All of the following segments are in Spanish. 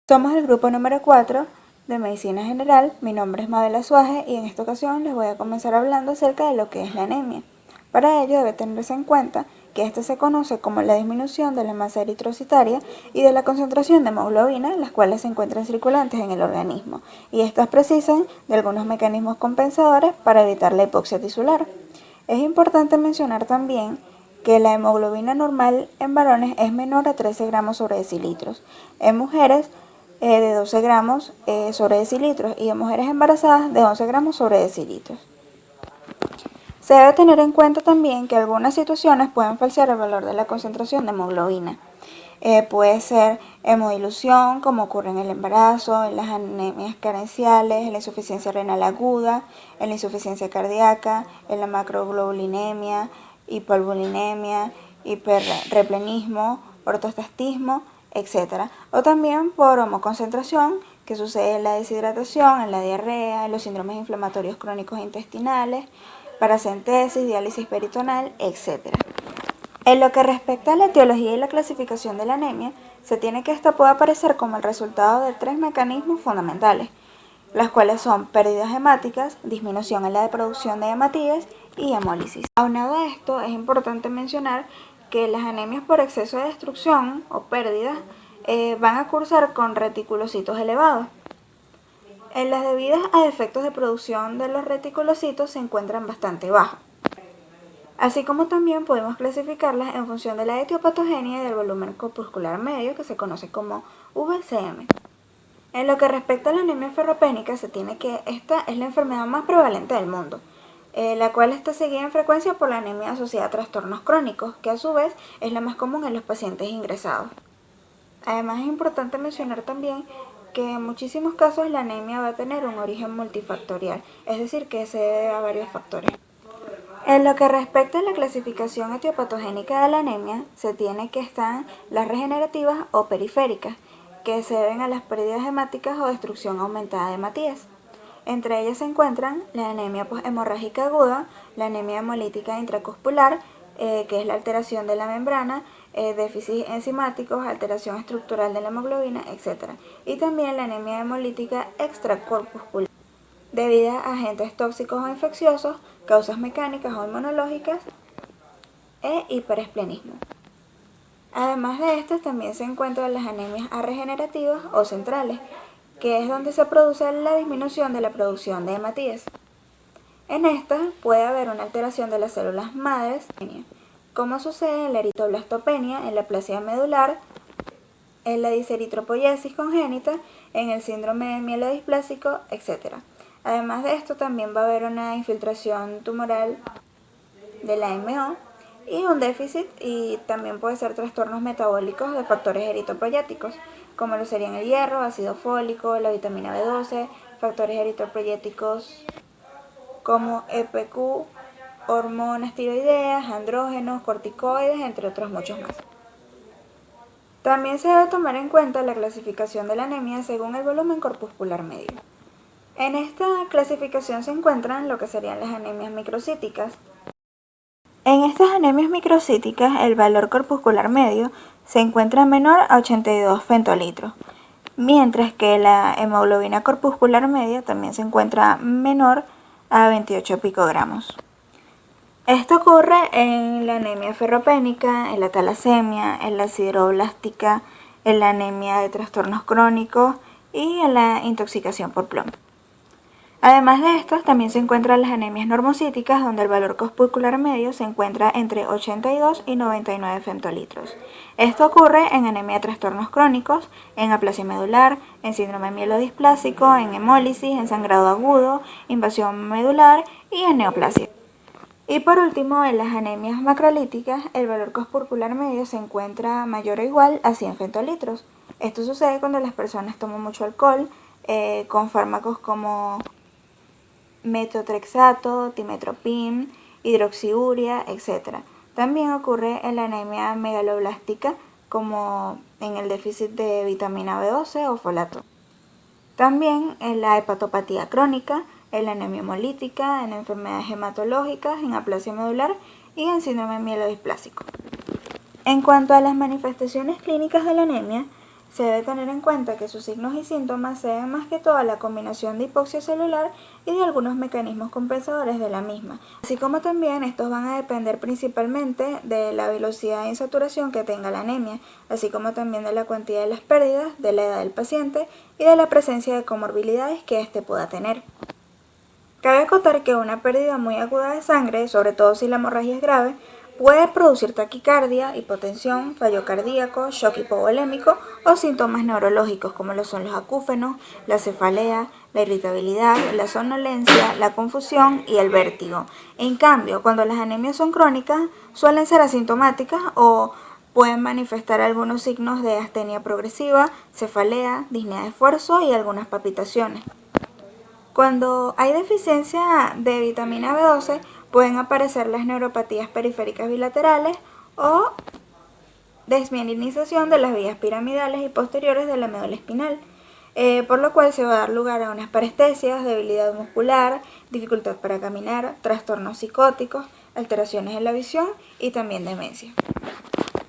Somos el grupo número 4 de Medicina General. Mi nombre es Mabel Azuaje y en esta ocasión les voy a comenzar hablando acerca de lo que es la anemia. Para ello debe tenerse en cuenta que esta se conoce como la disminución de la masa eritrocitaria y de la concentración de hemoglobina, las cuales se encuentran circulantes en el organismo, y estas precisan de algunos mecanismos compensadores para evitar la hipoxia tisular. Es importante mencionar también que la hemoglobina normal en varones es menor a 13 gramos sobre decilitros. En mujeres de 12 gramos sobre decilitros y en mujeres embarazadas de 11 gramos sobre decilitros. Se debe tener en cuenta también que algunas situaciones pueden falsear el valor de la concentración de hemoglobina. Puede ser hemodilución, como ocurre en el embarazo, en las anemias carenciales, en la insuficiencia renal aguda, en la insuficiencia cardíaca, en la macroglobulinemia, hipoalbuminemia, hiperreplenismo, ortostatismo, etc. O también por homoconcentración, que sucede en la deshidratación, en la diarrea, en los síndromes inflamatorios crónicos intestinales, paracentesis, diálisis peritonal, etc. En lo que respecta a la etiología y la clasificación de la anemia, se tiene que esta puede aparecer como el resultado de 3 mecanismos fundamentales, las cuales son pérdidas hemáticas, disminución en la producción de hematíes y hemólisis. Aunado a esto, es importante mencionar que las anemias por exceso de destrucción o pérdidas van a cursar con reticulocitos elevados. En las debidas a defectos de producción de los reticulocitos se encuentran bastante bajos. Así como también podemos clasificarlas en función de la etiopatogenia y del volumen corpuscular medio, que se conoce como VCM. En lo que respecta a la anemia ferropénica, se tiene que esta es la enfermedad más prevalente del mundo, la cual está seguida en frecuencia por la anemia asociada a trastornos crónicos, que a su vez es la más común en los pacientes ingresados. Además, es importante mencionar también que en muchísimos casos la anemia va a tener un origen multifactorial, es decir, que se debe a varios factores. En lo que respecta a la clasificación etiopatogénica de la anemia, se tiene que están las regenerativas o periféricas, que se deben a las pérdidas hemáticas o destrucción aumentada de hematíes. Entre ellas se encuentran la anemia hemorrágica aguda, la anemia hemolítica intracuspular, que es la alteración de la membrana, déficit enzimáticos, alteración estructural de la hemoglobina, etc. Y también la anemia hemolítica extracorpuscular, debido a agentes tóxicos o infecciosos, causas mecánicas o inmunológicas e hiperesplenismo. Además de estas, también se encuentran las anemias arregenerativas o centrales, que es donde se produce la disminución de la producción de hematíes. En estas puede haber una alteración de las células madres, como sucede en la eritroblastopenia, en la aplasia medular, en la diseritropoiesis congénita, en el síndrome mielodisplásico, etc. Además de esto, también va a haber una infiltración tumoral de la MO y un déficit, y también puede ser trastornos metabólicos de factores eritropoyéticos, como lo serían el hierro, ácido fólico, la vitamina B12, factores eritropoyéticos como EPQ, hormonas tiroideas, andrógenos, corticoides, entre otros muchos más. También se debe tomar en cuenta la clasificación de la anemia según el volumen corpuscular medio. En esta clasificación se encuentran lo que serían las anemias microcíticas. En estas anemias microcíticas, el valor corpuscular medio se encuentra menor a 82 femtolitros, mientras que la hemoglobina corpuscular media también se encuentra menor a 28 picogramos. Esto ocurre en la anemia ferropénica, en la talasemia, en la sideroblástica, en la anemia de trastornos crónicos y en la intoxicación por plomo. Además de estos, también se encuentran las anemias normocíticas, donde el valor corpuscular medio se encuentra entre 82 y 99 femtolitros. Esto ocurre en anemia de trastornos crónicos, en aplasia medular, en síndrome mielodisplásico, en hemólisis, en sangrado agudo, invasión medular y en neoplasia. Y por último, en las anemias macrolíticas, el valor corpuscular medio se encuentra mayor o igual a 100 femtolitros. Esto sucede cuando las personas toman mucho alcohol, con fármacos como metotrexato, timetropin, hidroxiuria, etc. También ocurre en la anemia megaloblástica, como en el déficit de vitamina B12 o folato. También en la hepatopatía crónica, en la anemia hemolítica, en enfermedades hematológicas, en aplasia medular y en síndrome mielodisplásico. En cuanto a las manifestaciones clínicas de la anemia, Se debe tener en cuenta que sus signos y síntomas se deben más que todo a la combinación de hipoxia celular y de algunos mecanismos compensadores de la misma, así como también estos van a depender principalmente de la velocidad de insaturación que tenga la anemia, así como también de la cuantía de las pérdidas, de la edad del paciente y de la presencia de comorbilidades que éste pueda tener. Cabe acotar que una pérdida muy aguda de sangre, sobre todo si la hemorragia es grave, puede producir taquicardia, hipotensión, fallo cardíaco, shock hipovolémico o síntomas neurológicos como lo son los acúfenos, la cefalea, la irritabilidad, la somnolencia, la confusión y el vértigo. En cambio, cuando las anemias son crónicas, suelen ser asintomáticas o pueden manifestar algunos signos de astenia progresiva, cefalea, disnea de esfuerzo y algunas palpitaciones. Cuando hay deficiencia de vitamina B12, pueden aparecer las neuropatías periféricas bilaterales o desmielinización de las vías piramidales y posteriores de la médula espinal, por lo cual se va a dar lugar a unas parestesias, debilidad muscular, dificultad para caminar, trastornos psicóticos, alteraciones en la visión y también demencia.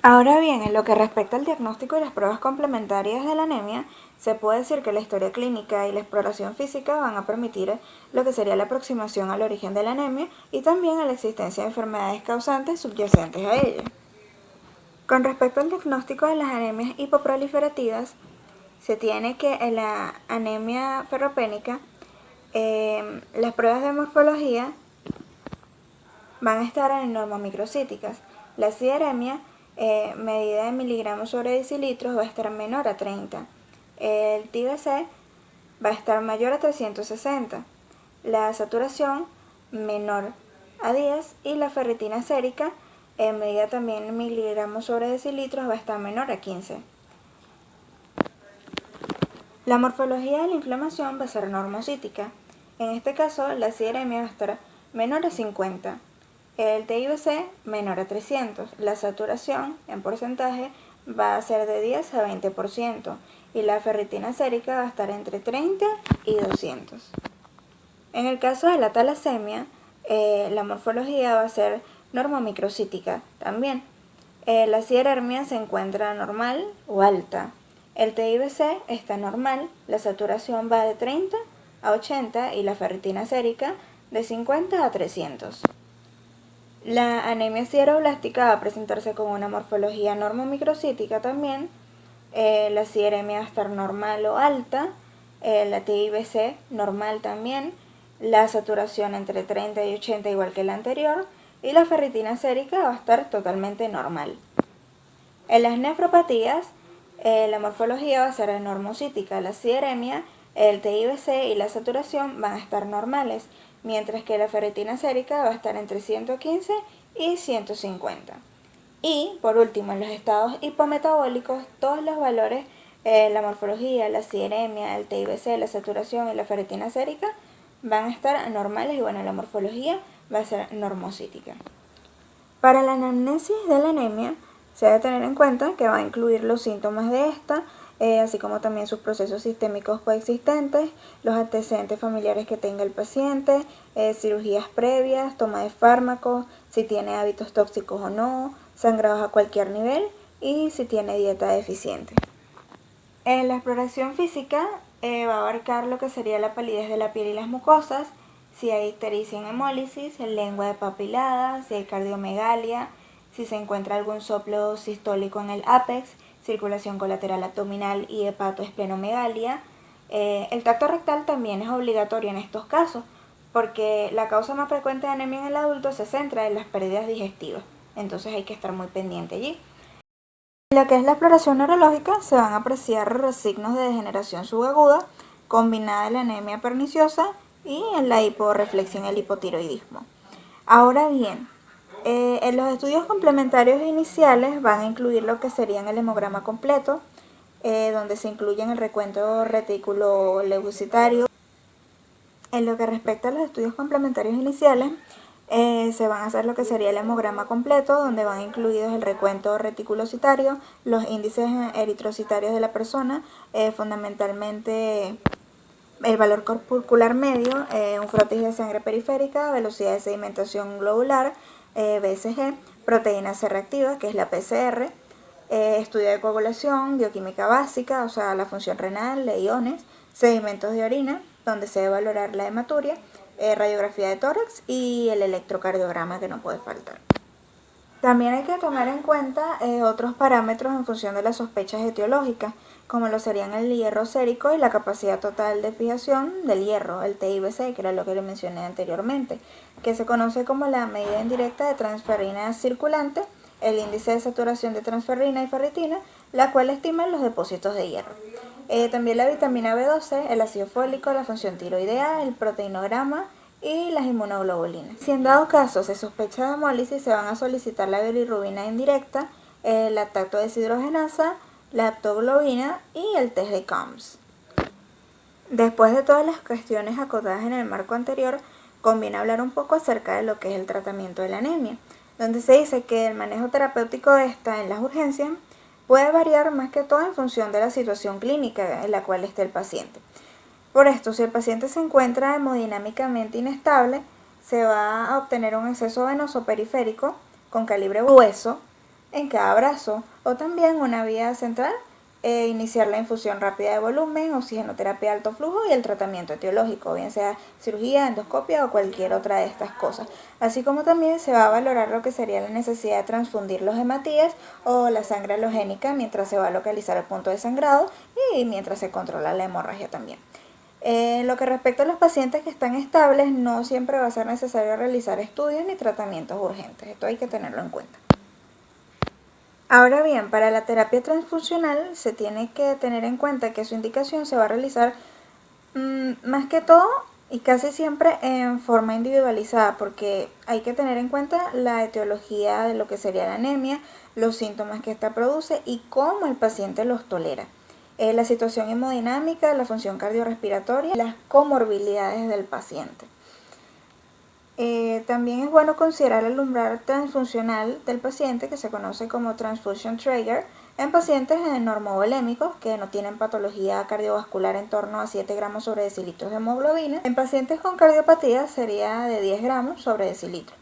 Ahora bien, en lo que respecta al diagnóstico y las pruebas complementarias de la anemia, se puede decir que la historia clínica y la exploración física van a permitir lo que sería la aproximación al origen de la anemia y también a la existencia de enfermedades causantes subyacentes a ella. Con respecto al diagnóstico de las anemias hipoproliferativas, se tiene que en la anemia ferropénica, las pruebas de morfología van a estar en normomicrocíticas. La sideremia, medida en miligramos sobre decilitros, va a estar menor a 30. El TBC va a estar mayor a 360. La saturación menor a 10 y la ferritina sérica, medida también en miligramos sobre decilitros, va a estar menor a 15. La morfología de la inflamación va a ser normocítica. En este caso, la sideremia va a estar menor a 50. El TIBC menor a 300. La saturación en porcentaje va a ser de 10 a 20% y la ferritina sérica va a estar entre 30 y 200. En el caso de la talasemia, la morfología va a ser normomicrocítica también. La sideremia se encuentra normal o alta. El TIBC está normal, la saturación va de 30 a 80 y la ferritina sérica de 50 a 300. La anemia sideroblástica va a presentarse con una morfología normomicrocítica también. La sideremia va a estar normal o alta, la TIBC normal también, la saturación entre 30 y 80 igual que la anterior y la ferritina sérica va a estar totalmente normal. En las nefropatías, la morfología va a ser normocítica, la sideremia, el TIBC y la saturación van a estar normales, mientras que la ferritina sérica va a estar entre 115 y 150. Y, por último, en los estados hipometabólicos, todos los valores, la morfología, la sideremia, el TIBC, la saturación y la ferritina sérica, van a estar normales y bueno, la morfología va a ser normocítica. Para la anamnesis de la anemia, se debe tener en cuenta que va a incluir los síntomas de esta, así como también sus procesos sistémicos coexistentes, los antecedentes familiares que tenga el paciente, cirugías previas, toma de fármacos, si tiene hábitos tóxicos o no, sangrados a cualquier nivel y si tiene dieta deficiente. En la exploración física va a abarcar lo que sería la palidez de la piel y las mucosas, si hay ictericia en hemólisis, lengua de papilada, si hay cardiomegalia, si se encuentra algún soplo sistólico en el ápex, circulación colateral abdominal y hepatoesplenomegalia. El tacto rectal también es obligatorio en estos casos, porque la causa más frecuente de anemia en el adulto se centra en las pérdidas digestivas, entonces hay que estar muy pendiente allí. En lo que es la exploración neurológica se van a apreciar signos de degeneración subaguda, combinada de la anemia perniciosa y en la hiporreflexia en el hipotiroidismo. Ahora bien, en los estudios complementarios iniciales van a incluir lo que serían el hemograma completo, donde se incluyen el recuento reticuloleucocitario. En lo que respecta a los estudios complementarios iniciales, se van a hacer lo que sería el hemograma completo, donde van incluidos el recuento reticulocitario, los índices eritrocitarios de la persona, fundamentalmente el valor corpuscular medio, un frotis de sangre periférica, velocidad de sedimentación globular, BSG, proteína C reactiva, que es la PCR, estudio de coagulación, bioquímica básica, o sea, la función renal, de iones, sedimentos de orina, donde se debe valorar la hematuria, radiografía de tórax y el electrocardiograma que no puede faltar. También hay que tomar en cuenta otros parámetros en función de las sospechas etiológicas, como lo serían el hierro sérico y la capacidad total de fijación del hierro, el TIBC, que era lo que le mencioné anteriormente, que se conoce como la medida indirecta de transferrina circulante, el índice de saturación de transferrina y ferritina, la cual estima los depósitos de hierro. También la vitamina B12, el ácido fólico, la función tiroidea, el proteinograma y las inmunoglobulinas. Si en dado caso se sospecha de hemólisis, se van a solicitar la bilirrubina indirecta, el lactato deshidrogenasa, la aptoglobina y el test de COMS. Después de todas las cuestiones acotadas en el marco anterior, conviene hablar un poco acerca de lo que es el tratamiento de la anemia, donde se dice que el manejo terapéutico de esta en las urgencias puede variar más que todo en función de la situación clínica en la cual esté el paciente. Por esto, si el paciente se encuentra hemodinámicamente inestable, se va a obtener un acceso venoso periférico con calibre hueso en cada brazo o también una vía central iniciar la infusión rápida de volumen, oxigenoterapia de alto flujo y el tratamiento etiológico, bien sea cirugía, endoscopia o cualquier otra de estas cosas. Así como también se va a valorar lo que sería la necesidad de transfundir los hematíes o la sangre halogénica mientras se va a localizar el punto de sangrado y mientras se controla la hemorragia también. Lo que respecta a los pacientes que están estables, no siempre va a ser necesario realizar estudios ni tratamientos urgentes. Esto hay que tenerlo en cuenta. Ahora bien, para la terapia transfusional se tiene que tener en cuenta que su indicación se va a realizar más que todo y casi siempre en forma individualizada, porque hay que tener en cuenta la etiología de lo que sería la anemia, los síntomas que ésta produce y cómo el paciente los tolera. La situación hemodinámica, la función cardiorrespiratoria y las comorbilidades del paciente. También es bueno considerar el umbral transfuncional del paciente, que se conoce como transfusion trigger, en pacientes normovolémicos que no tienen patología cardiovascular en torno a 7 gramos sobre decilitros de hemoglobina. En pacientes con cardiopatía sería de 10 gramos sobre decilitro.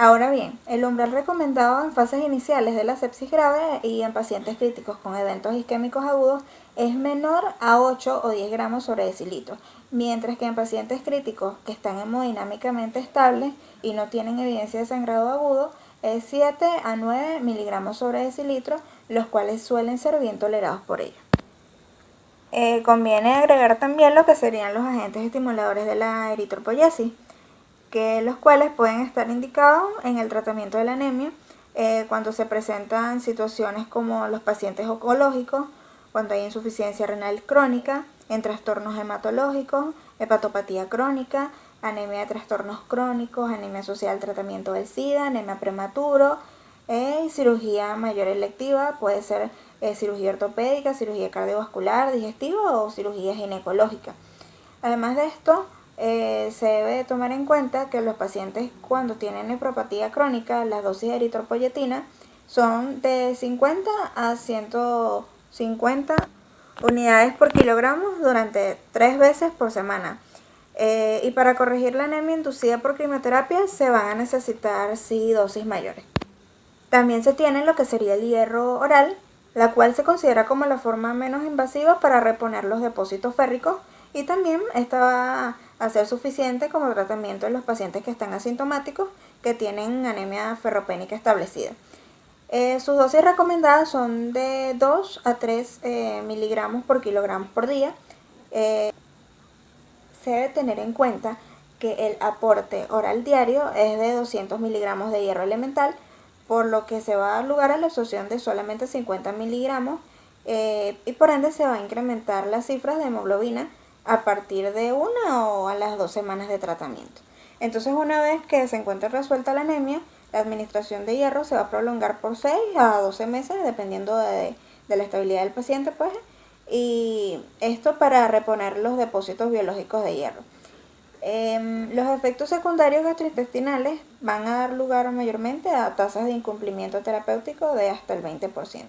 Ahora bien, el umbral recomendado en fases iniciales de la sepsis grave y en pacientes críticos con eventos isquémicos agudos es menor a 8 o 10 gramos sobre decilitro, mientras que en pacientes críticos que están hemodinámicamente estables y no tienen evidencia de sangrado agudo es 7 a 9 miligramos sobre decilitro, los cuales suelen ser bien tolerados por ellos. Conviene agregar también lo que serían los agentes estimuladores de la eritropoyesis, que los cuales pueden estar indicados en el tratamiento de la anemia cuando se presentan situaciones como los pacientes oncológicos, cuando hay insuficiencia renal crónica, en trastornos hematológicos, hepatopatía crónica, anemia de trastornos crónicos, anemia asociada al tratamiento del SIDA, anemia prematuro y cirugía mayor electiva, puede ser cirugía ortopédica, cirugía cardiovascular, digestiva o cirugía ginecológica. Además de esto, se debe tomar en cuenta que los pacientes cuando tienen nefropatía crónica, las dosis de eritropoyetina son de 50 a 150 unidades por kilogramo durante 3 veces por semana. Y para corregir la anemia inducida por quimioterapia se van a necesitar sí dosis mayores. También se tiene lo que sería el hierro oral, la cual se considera como la forma menos invasiva para reponer los depósitos férricos y también esta va a ser suficiente como tratamiento en los pacientes que están asintomáticos que tienen anemia ferropénica establecida. Sus dosis recomendadas son de 2 a 3 miligramos por kilogramo por día. Se debe tener en cuenta que el aporte oral diario es de 200 miligramos de hierro elemental, por lo que se va a dar lugar a la absorción de solamente 50 miligramos y por ende se va a incrementar las cifras de hemoglobina a partir de 1 o a las 2 semanas de tratamiento. Entonces, una vez que se encuentre resuelta la anemia, la administración de hierro se va a prolongar por 6 a 12 meses, dependiendo de la estabilidad del paciente, pues, y esto para reponer los depósitos biológicos de hierro. Los efectos secundarios gastrointestinales van a dar lugar mayormente a tasas de incumplimiento terapéutico de hasta el 20%.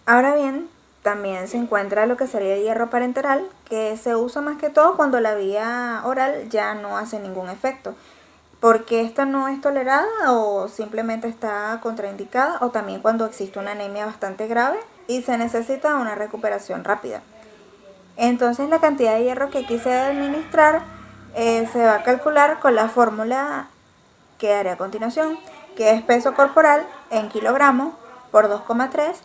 Ahora bien, también se encuentra lo que sería el hierro parenteral, que se usa más que todo cuando la vía oral ya no hace ningún efecto. porque esta no es tolerada o simplemente está contraindicada, o también cuando existe una anemia bastante grave y se necesita una recuperación rápida. Entonces la cantidad de hierro que aquí se debe administrar se va a calcular con la fórmula que daré a continuación, que es peso corporal en kilogramos por 2,3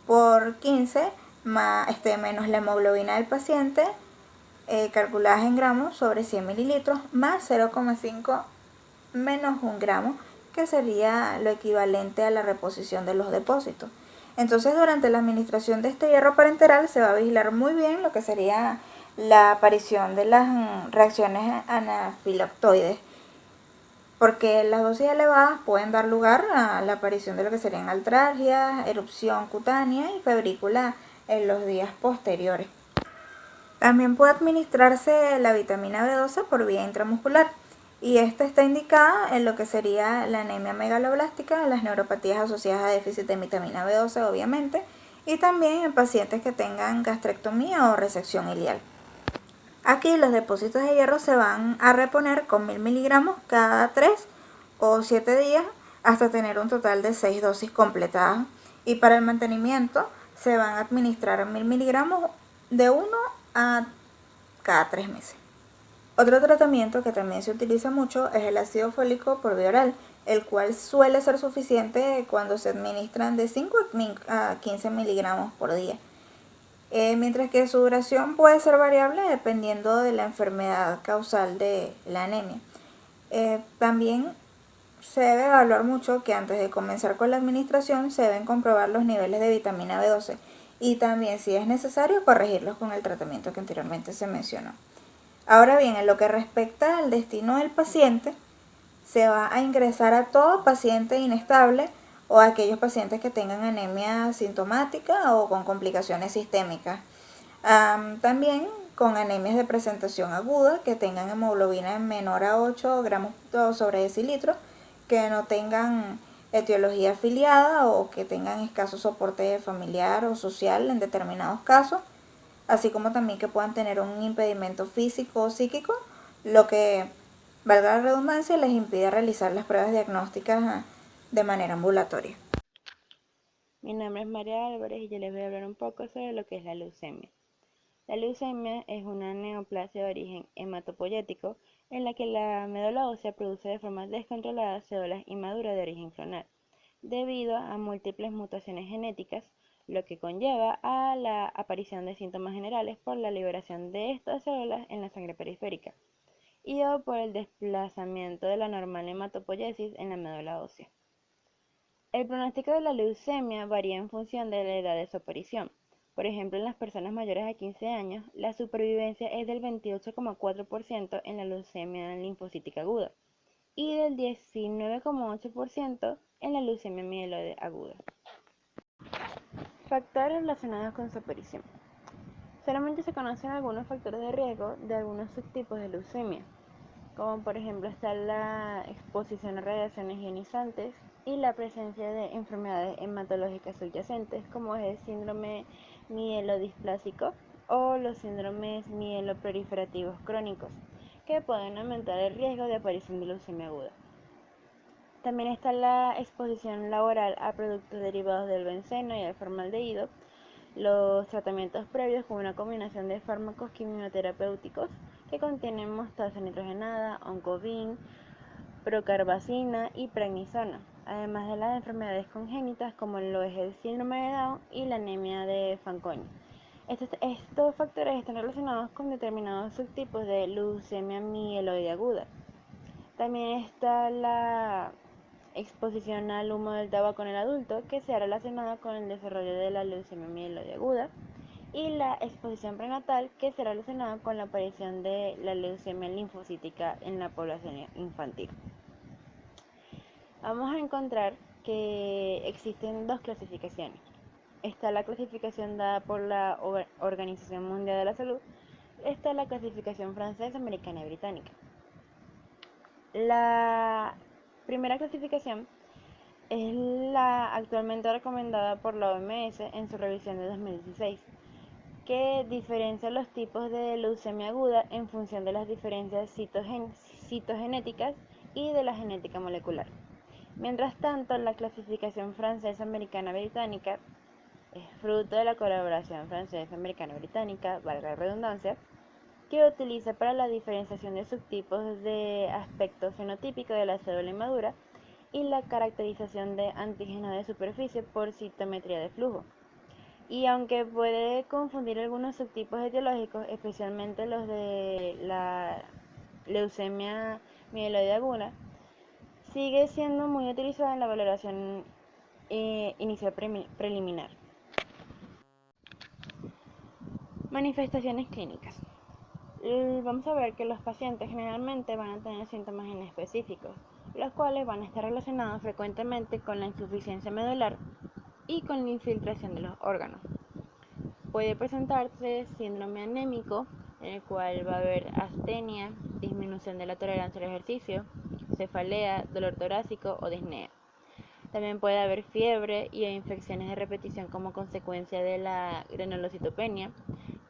por 15 menos la hemoglobina del paciente calculadas en gramos sobre 100 mililitros más 0,5 menos 1 gramo, que sería lo equivalente a la reposición de los depósitos. Entonces, durante la administración de este hierro parenteral se va a vigilar muy bien lo que sería la aparición de las reacciones anafilactoides, porque las dosis elevadas pueden dar lugar a la aparición de lo que serían artralgias, erupción cutánea y febrícula en los días posteriores. También puede administrarse la vitamina B12 por vía intramuscular, y esta está indicada en lo que sería la anemia megaloblástica, las neuropatías asociadas a déficit de vitamina B12 obviamente, y también en pacientes que tengan gastrectomía o resección iliar. Aquí los depósitos de hierro se van a reponer con 1000 miligramos cada 3 o 7 días hasta tener un total de 6 dosis completadas, y para el mantenimiento se van a administrar 1000 miligramos de 1 a cada 3 meses. Otro tratamiento que también se utiliza mucho es el ácido fólico por vía oral, el cual suele ser suficiente cuando se administran de 5 a 15 miligramos por día, mientras que su duración puede ser variable dependiendo de la enfermedad causal de la anemia. También se debe evaluar mucho que antes de comenzar con la administración se deben comprobar los niveles de vitamina B12 y también, si es necesario, corregirlos con el tratamiento que anteriormente se mencionó. Ahora bien, en lo que respecta al destino del paciente, se va a ingresar a todo paciente inestable o a aquellos pacientes que tengan anemia sintomática o con complicaciones sistémicas. También con anemias de presentación aguda que tengan hemoglobina menor a 8 gramos sobre decilitro, que no tengan etiología afiliada o que tengan escaso soporte familiar o social en determinados casos, así como también que puedan tener un impedimento físico o psíquico, lo que, valga la redundancia, les impide realizar las pruebas diagnósticas de manera ambulatoria. Mi nombre es María Álvarez y yo les voy a hablar un poco sobre lo que es la leucemia. La leucemia es una neoplasia de origen hematopoyético en la que la médula ósea produce de forma descontrolada células inmaduras de origen clonal, debido a múltiples mutaciones genéticas, lo que conlleva a la aparición de síntomas generales por la liberación de estas células en la sangre periférica y o por el desplazamiento de la normal hematopoiesis en la médula ósea. El pronóstico de la leucemia varía en función de la edad de su aparición. Por ejemplo, en las personas mayores a 15 años, la supervivencia es del 28,4% en la leucemia linfocítica aguda y del 19,8% en la leucemia mieloide aguda. Factores relacionados con su aparición. Solamente se conocen algunos factores de riesgo de algunos subtipos de leucemia, como por ejemplo está la exposición a radiaciones ionizantes y la presencia de enfermedades hematológicas subyacentes, como es el síndrome mielodisplásico o los síndromes mieloproliferativos crónicos, que pueden aumentar el riesgo de aparición de leucemia aguda. También está la exposición laboral a productos derivados del benceno y el formaldehído, los tratamientos previos con una combinación de fármacos quimioterapéuticos que contienen mostaza nitrogenada, oncovin, procarbazina y prednisona, además de las enfermedades congénitas como lo es el síndrome de Down y la anemia de Fanconi. Estos factores están relacionados con determinados subtipos de leucemia mieloide aguda. También está la exposición al humo del tabaco en el adulto, que se ha relacionado con el desarrollo de la leucemia mieloide aguda, y la exposición prenatal, que se ha relacionado con la aparición de la leucemia linfocítica en la población infantil. Vamos a encontrar que existen dos clasificaciones. Está la clasificación dada por la Organización Mundial de la Salud. Está la clasificación francesa, americana y británica. La primera clasificación es la actualmente recomendada por la OMS en su revisión de 2016, que diferencia los tipos de leucemia aguda en función de las diferencias citogenéticas y de la genética molecular. Mientras tanto, la clasificación francesa-americana-británica es fruto de la colaboración francesa-americana-británica, valga la redundancia, que utiliza para la diferenciación de subtipos de aspecto fenotípico de la célula inmadura y la caracterización de antígenos de superficie por citometría de flujo. Y aunque puede confundir algunos subtipos etiológicos, especialmente los de la leucemia mieloide aguda, sigue siendo muy utilizada en la valoración inicial preliminar. Manifestaciones clínicas. Vamos a ver que los pacientes generalmente van a tener síntomas inespecíficos, los cuales van a estar relacionados frecuentemente con la insuficiencia medular y con la infiltración de los órganos. Puede presentarse síndrome anémico, en el cual va a haber astenia, disminución de la tolerancia al ejercicio, cefalea, dolor torácico o disnea. También puede haber fiebre y infecciones de repetición como consecuencia de la granulocitopenia.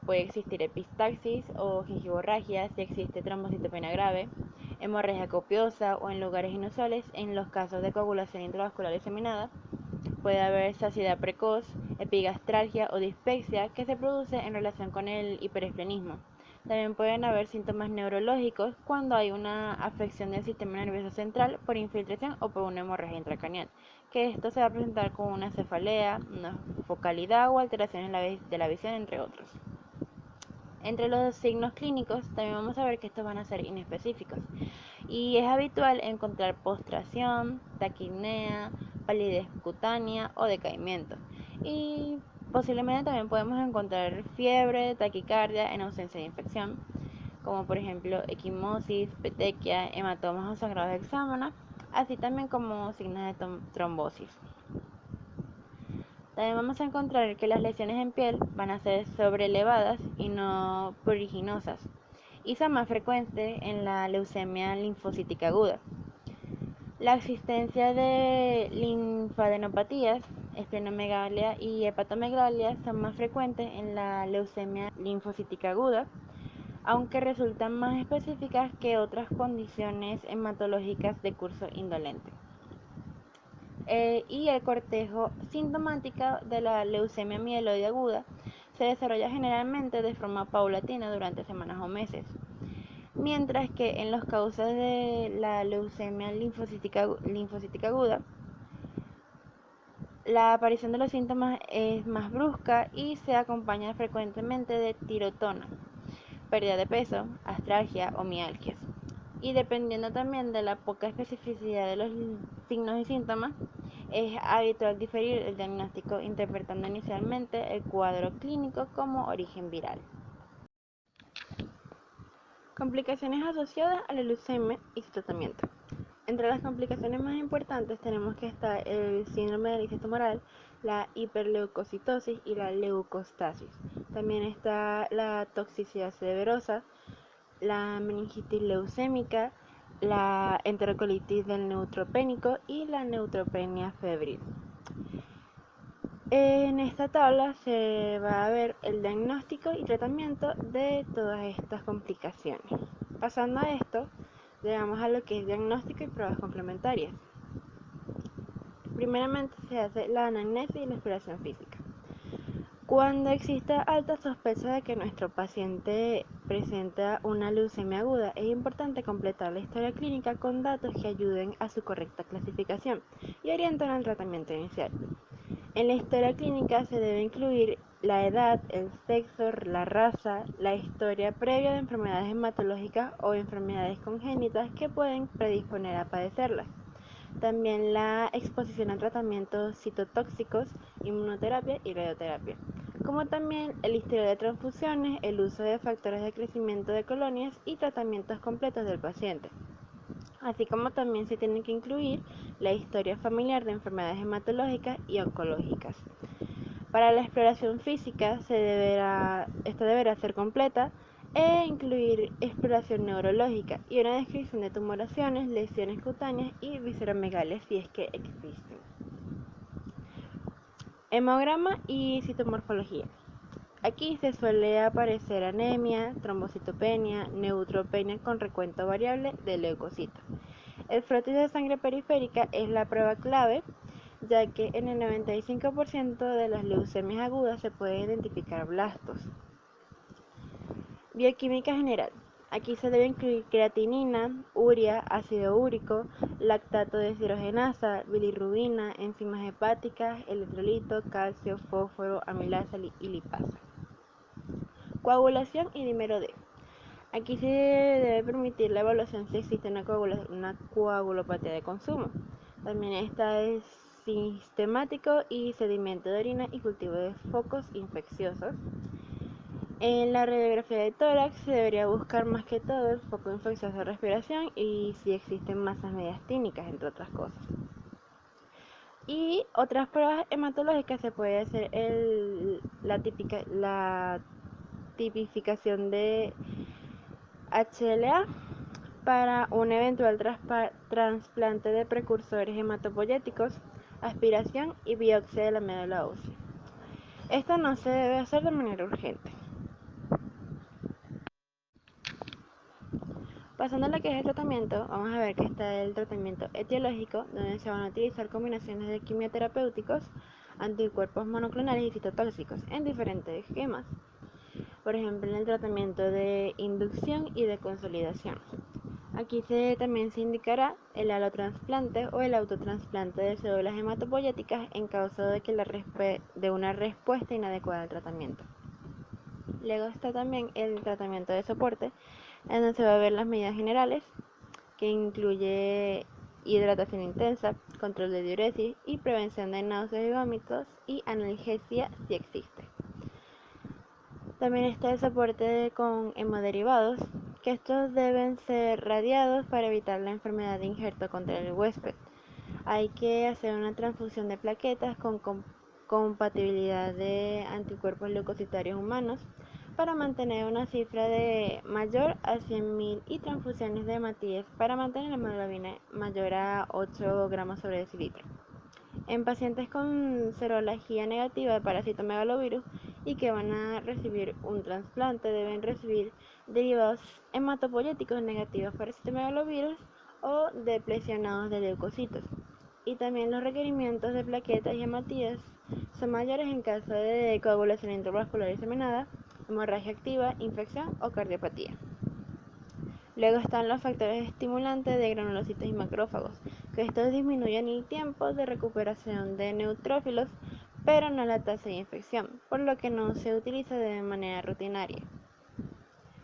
Puede existir epistaxis o gingivorragia si existe trombocitopenia grave, hemorragia copiosa o en lugares inusuales en los casos de coagulación intravascular diseminada. Puede haber saciedad precoz, epigastralgia o dispepsia que se produce en relación con el hiperesplenismo. También pueden haber síntomas neurológicos cuando hay una afección del sistema nervioso central por infiltración o por una hemorragia intracraneal, que esto se va a presentar con una cefalea, una focalidad o alteraciones de la visión, entre otros. Entre los signos clínicos también vamos a ver que estos van a ser inespecíficos y es habitual encontrar postración, taquipnea, palidez cutánea o decaimiento. Y posiblemente también podemos encontrar fiebre, taquicardia en ausencia de infección, como por ejemplo equimosis, petequia, hematomas o sangrados de exámena, así también como signos de trombosis. También vamos a encontrar que las lesiones en piel van a ser sobrelevadas y no pruriginosas, y son más frecuentes en la leucemia linfocítica aguda. La existencia de linfadenopatías, esplenomegalia y hepatomegalia son más frecuentes en la leucemia linfocítica aguda, aunque resultan más específicas que otras condiciones hematológicas de curso indolente. Y el cortejo sintomático de la leucemia mieloide aguda se desarrolla generalmente de forma paulatina durante semanas o meses, mientras que en las causas de la leucemia linfocítica aguda, la aparición de los síntomas es más brusca y se acompaña frecuentemente de tirotona, pérdida de peso, astralgia o mialgias. Y dependiendo también de la poca especificidad de los signos y síntomas, es habitual diferir el diagnóstico interpretando inicialmente el cuadro clínico como origen viral. Complicaciones asociadas a la leucemia y su tratamiento. Entre las complicaciones más importantes tenemos que estar el síndrome de lisis tumoral, la hiperleucocitosis y la leucostasis. También está la toxicidad severosa, la meningitis leucémica, la enterocolitis del neutropénico y la neutropenia febril. En esta tabla se va a ver el diagnóstico y tratamiento de todas estas complicaciones. Pasando a esto, llegamos a lo que es diagnóstico y pruebas complementarias. Primeramente se hace la anamnesis y la exploración física. Cuando exista alta sospecha de que nuestro paciente presenta una leucemia aguda, es importante completar la historia clínica con datos que ayuden a su correcta clasificación y orienten al tratamiento inicial. En la historia clínica se debe incluir la edad, el sexo, la raza, la historia previa de enfermedades hematológicas o enfermedades congénitas que pueden predisponer a padecerlas. También la exposición a tratamientos citotóxicos, inmunoterapia y radioterapia, como también el historial de transfusiones, el uso de factores de crecimiento de colonias y tratamientos completos del paciente. Así como también se tiene que incluir la historia familiar de enfermedades hematológicas y oncológicas. Para la exploración física, esta deberá ser completa e incluir exploración neurológica y una descripción de tumoraciones, lesiones cutáneas y visceromegalias si es que existen. Hemograma y citomorfología. Aquí se suele aparecer anemia, trombocitopenia, neutropenia con recuento variable de leucocitos. El frotis de sangre periférica es la prueba clave, ya que en el 95% de las leucemias agudas se puede identificar blastos. Bioquímica general. Aquí se debe incluir creatinina, urea, ácido úrico, lactato deshidrogenasa, bilirrubina, enzimas hepáticas, electrolito, calcio, fósforo, amilasa y lipasa. Coagulación y dímero D. Aquí se debe permitir la evaluación si existe una coagulopatía de consumo. También está el sistemático y sedimento de orina y cultivo de focos infecciosos. En la radiografía de tórax se debería buscar más que todo el foco infeccioso de respiración y si existen masas mediastínicas, entre otras cosas. Y otras pruebas hematológicas se puede hacer la tipificación de HLA para un eventual trasplante de precursores hematopoyéticos, aspiración y biopsia de la médula ósea. Esto no se debe hacer de manera urgente. Pasando a lo que es el tratamiento, vamos a ver que está el tratamiento etiológico, donde se van a utilizar combinaciones de quimioterapéuticos, anticuerpos monoclonales y citotóxicos en diferentes esquemas. Por ejemplo, en el tratamiento de inducción y de consolidación. Aquí también se indicará el alotrasplante o el autotrasplante de células hematopoyéticas en caso de una respuesta inadecuada al tratamiento. Luego está también el tratamiento de soporte, en donde se va a ver las medidas generales, que incluye hidratación intensa, control de diuresis y prevención de náuseas y vómitos y analgesia si existe. También está el soporte con hemoderivados, que estos deben ser radiados para evitar la enfermedad de injerto contra el huésped. Hay que hacer una transfusión de plaquetas con compatibilidad de anticuerpos leucocitarios humanos para mantener una cifra de mayor a 100.000 y transfusiones de hematíes para mantener la hemoglobina mayor a 8 gramos sobre decilitro. En pacientes con serología negativa de parasitomegalovirus y que van a recibir un trasplante deben recibir derivados hematopoyéticos negativos para citomegalovirus o deplecionados de leucocitos. Y también los requerimientos de plaquetas y hematías son mayores en caso de coagulación intravascular diseminada, hemorragia activa, infección o cardiopatía. Luego están los factores estimulantes de granulocitos y macrófagos, que estos disminuyen el tiempo de recuperación de neutrófilos, pero no la tasa de infección, por lo que no se utiliza de manera rutinaria.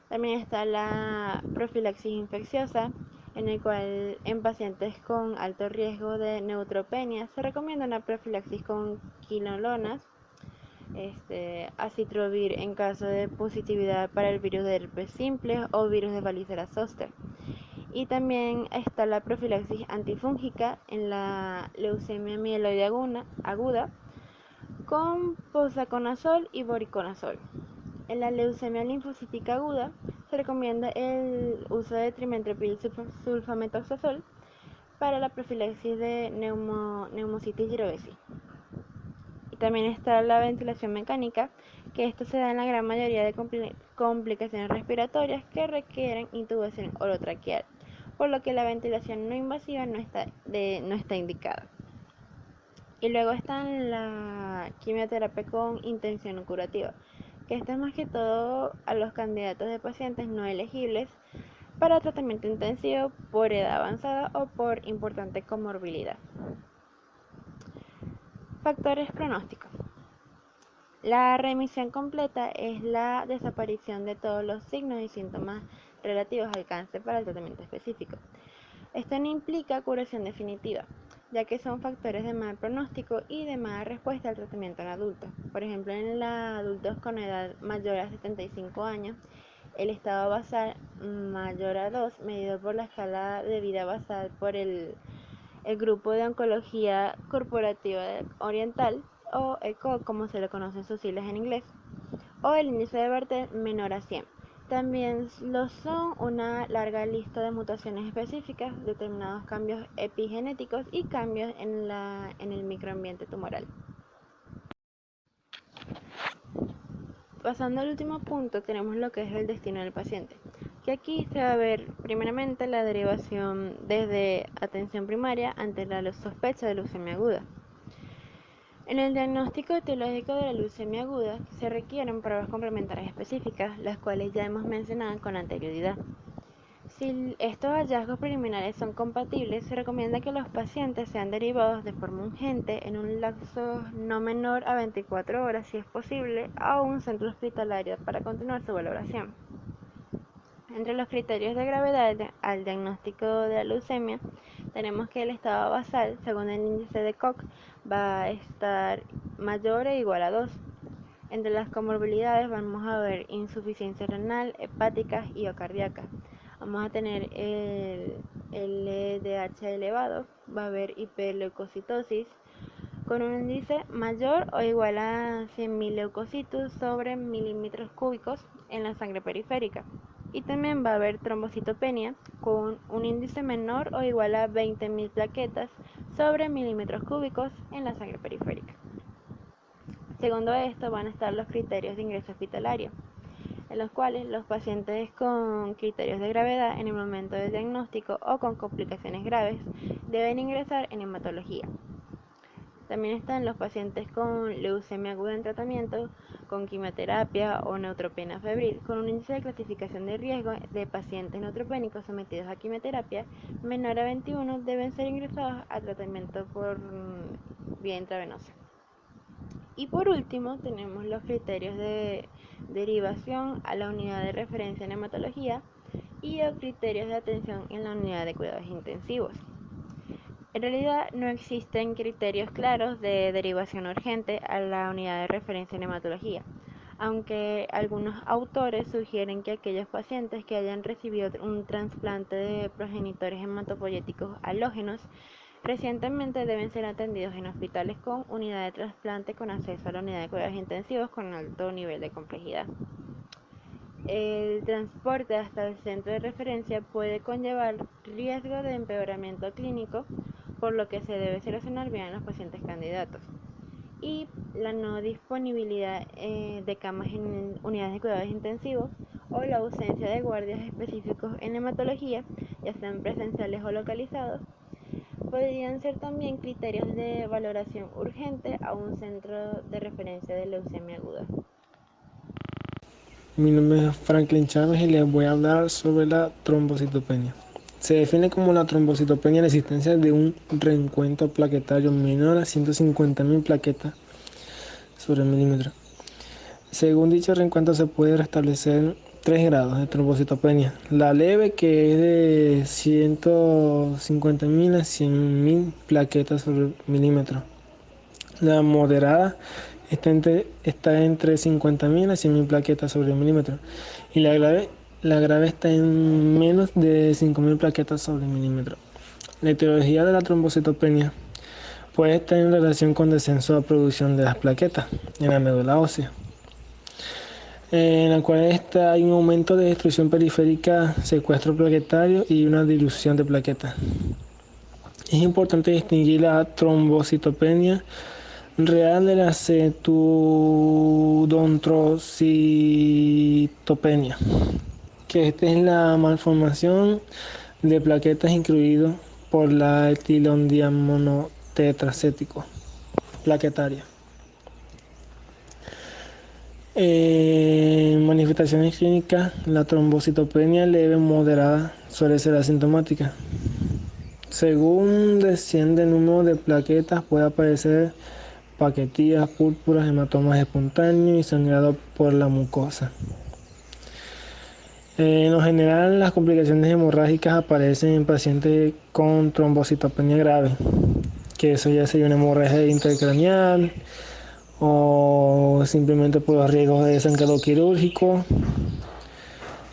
También está la profilaxis infecciosa, en el cual en pacientes con alto riesgo de neutropenia se recomienda una profilaxis con quinolonas, acitrovir en caso de positividad para el virus de herpes simple o virus de varicela zoster. Y también está la profilaxis antifúngica en la leucemia mieloide aguda con posaconazol y voriconazol. En la leucemia linfocítica aguda se recomienda el uso de trimentoprim sulfametoxazol para la profilaxis de neumocitis girovesi. Y también está la ventilación mecánica, que esto se da en la gran mayoría de complicaciones respiratorias que requieren intubación orotraqueal, por lo que la ventilación no invasiva no está indicada. Y luego está la quimioterapia con intención curativa, que esto es más que todo a los candidatos de pacientes no elegibles para tratamiento intensivo por edad avanzada o por importante comorbilidad. Factores pronósticos. La remisión completa es la desaparición de todos los signos y síntomas relativos al cáncer para el tratamiento específico. Esto no implica curación definitiva, ya que son factores de mal pronóstico y de mala respuesta al tratamiento en adultos. Por ejemplo, en adultos con edad mayor a 75 años, el estado basal mayor a 2, medido por la escala de vida basal por el grupo de oncología corporativa oriental, o ECOG como se le conoce en sus siglas en inglés, o el índice de Barthel menor a 100. También lo son una larga lista de mutaciones específicas, determinados cambios epigenéticos y cambios en el microambiente tumoral. Pasando al último punto, tenemos lo que es el destino del paciente, que aquí se va a ver primeramente la derivación desde atención primaria ante la sospecha de leucemia aguda. En el diagnóstico etiológico de la leucemia aguda se requieren pruebas complementarias específicas, las cuales ya hemos mencionado con anterioridad. Si estos hallazgos preliminares son compatibles, se recomienda que los pacientes sean derivados de forma urgente en un lapso no menor a 24 horas, si es posible, a un centro hospitalario para continuar su valoración. Entre los criterios de gravedad al diagnóstico de la leucemia, tenemos que el estado basal, según el índice de Koch, va a estar mayor o igual a 2. Entre las comorbilidades vamos a ver insuficiencia renal, hepática y o cardíaca. Vamos a tener el LDH elevado, va a haber hiperleucocitosis con un índice mayor o igual a 100.000 leucocitos sobre milímetros cúbicos en la sangre periférica. Y también va a haber trombocitopenia con un índice menor o igual a 20.000 plaquetas sobre milímetros cúbicos en la sangre periférica. Segundo esto van a estar los criterios de ingreso hospitalario, en los cuales los pacientes con criterios de gravedad en el momento del diagnóstico o con complicaciones graves deben ingresar en hematología. También están los pacientes con leucemia aguda en tratamiento, con quimioterapia o neutropenia febril, con un índice de clasificación de riesgo de pacientes neutropénicos sometidos a quimioterapia menor a 21, deben ser ingresados a tratamiento por vía intravenosa. Y por último tenemos los criterios de derivación a la unidad de referencia en hematología y los criterios de atención en la unidad de cuidados intensivos. En realidad no existen criterios claros de derivación urgente a la unidad de referencia en hematología, aunque algunos autores sugieren que aquellos pacientes que hayan recibido un trasplante de progenitores hematopoyéticos halógenos recientemente deben ser atendidos en hospitales con unidad de trasplante con acceso a la unidad de cuidados intensivos con alto nivel de complejidad. El transporte hasta el centro de referencia puede conllevar riesgo de empeoramiento clínico, por lo que se debe seleccionar bien a los pacientes candidatos. Y la no disponibilidad de camas en unidades de cuidados intensivos o la ausencia de guardias específicos en hematología, ya sean presenciales o localizados, podrían ser también criterios de valoración urgente a un centro de referencia de leucemia aguda. Mi nombre es Franklin Chávez y les voy a hablar sobre la trombocitopenia. Se define como la trombocitopenia la existencia de un reencuentro plaquetario menor a 150.000 plaquetas sobre milímetro. Según dicho reencuentro se puede restablecer 3 grados de trombocitopenia. La leve, que es de 150.000 a 100.000 plaquetas sobre milímetro. La moderada está entre 50.000 a 100.000 plaquetas sobre milímetro. Y la grave está en menos de 5.000 plaquetas sobre milímetro. La etiología de la trombocitopenia puede estar en relación con descenso de producción de las plaquetas en la médula ósea, en la cual hay un aumento de destrucción periférica, secuestro plaquetario y una dilución de plaquetas. Es importante distinguir la trombocitopenia real de la pseudontrocitopenia, que esta es la malformación de plaquetas incluido por la etilondiamonotetracético plaquetaria. Manifestaciones clínicas: la trombocitopenia leve moderada suele ser asintomática. Según desciende el número de plaquetas, puede aparecer paquetías, púrpuras, hematomas espontáneos y sangrado por la mucosa. En lo general, las complicaciones hemorrágicas aparecen en pacientes con trombocitopenia grave, que eso ya sería una hemorragia intracraneal o simplemente por los riesgos de sangrado quirúrgico,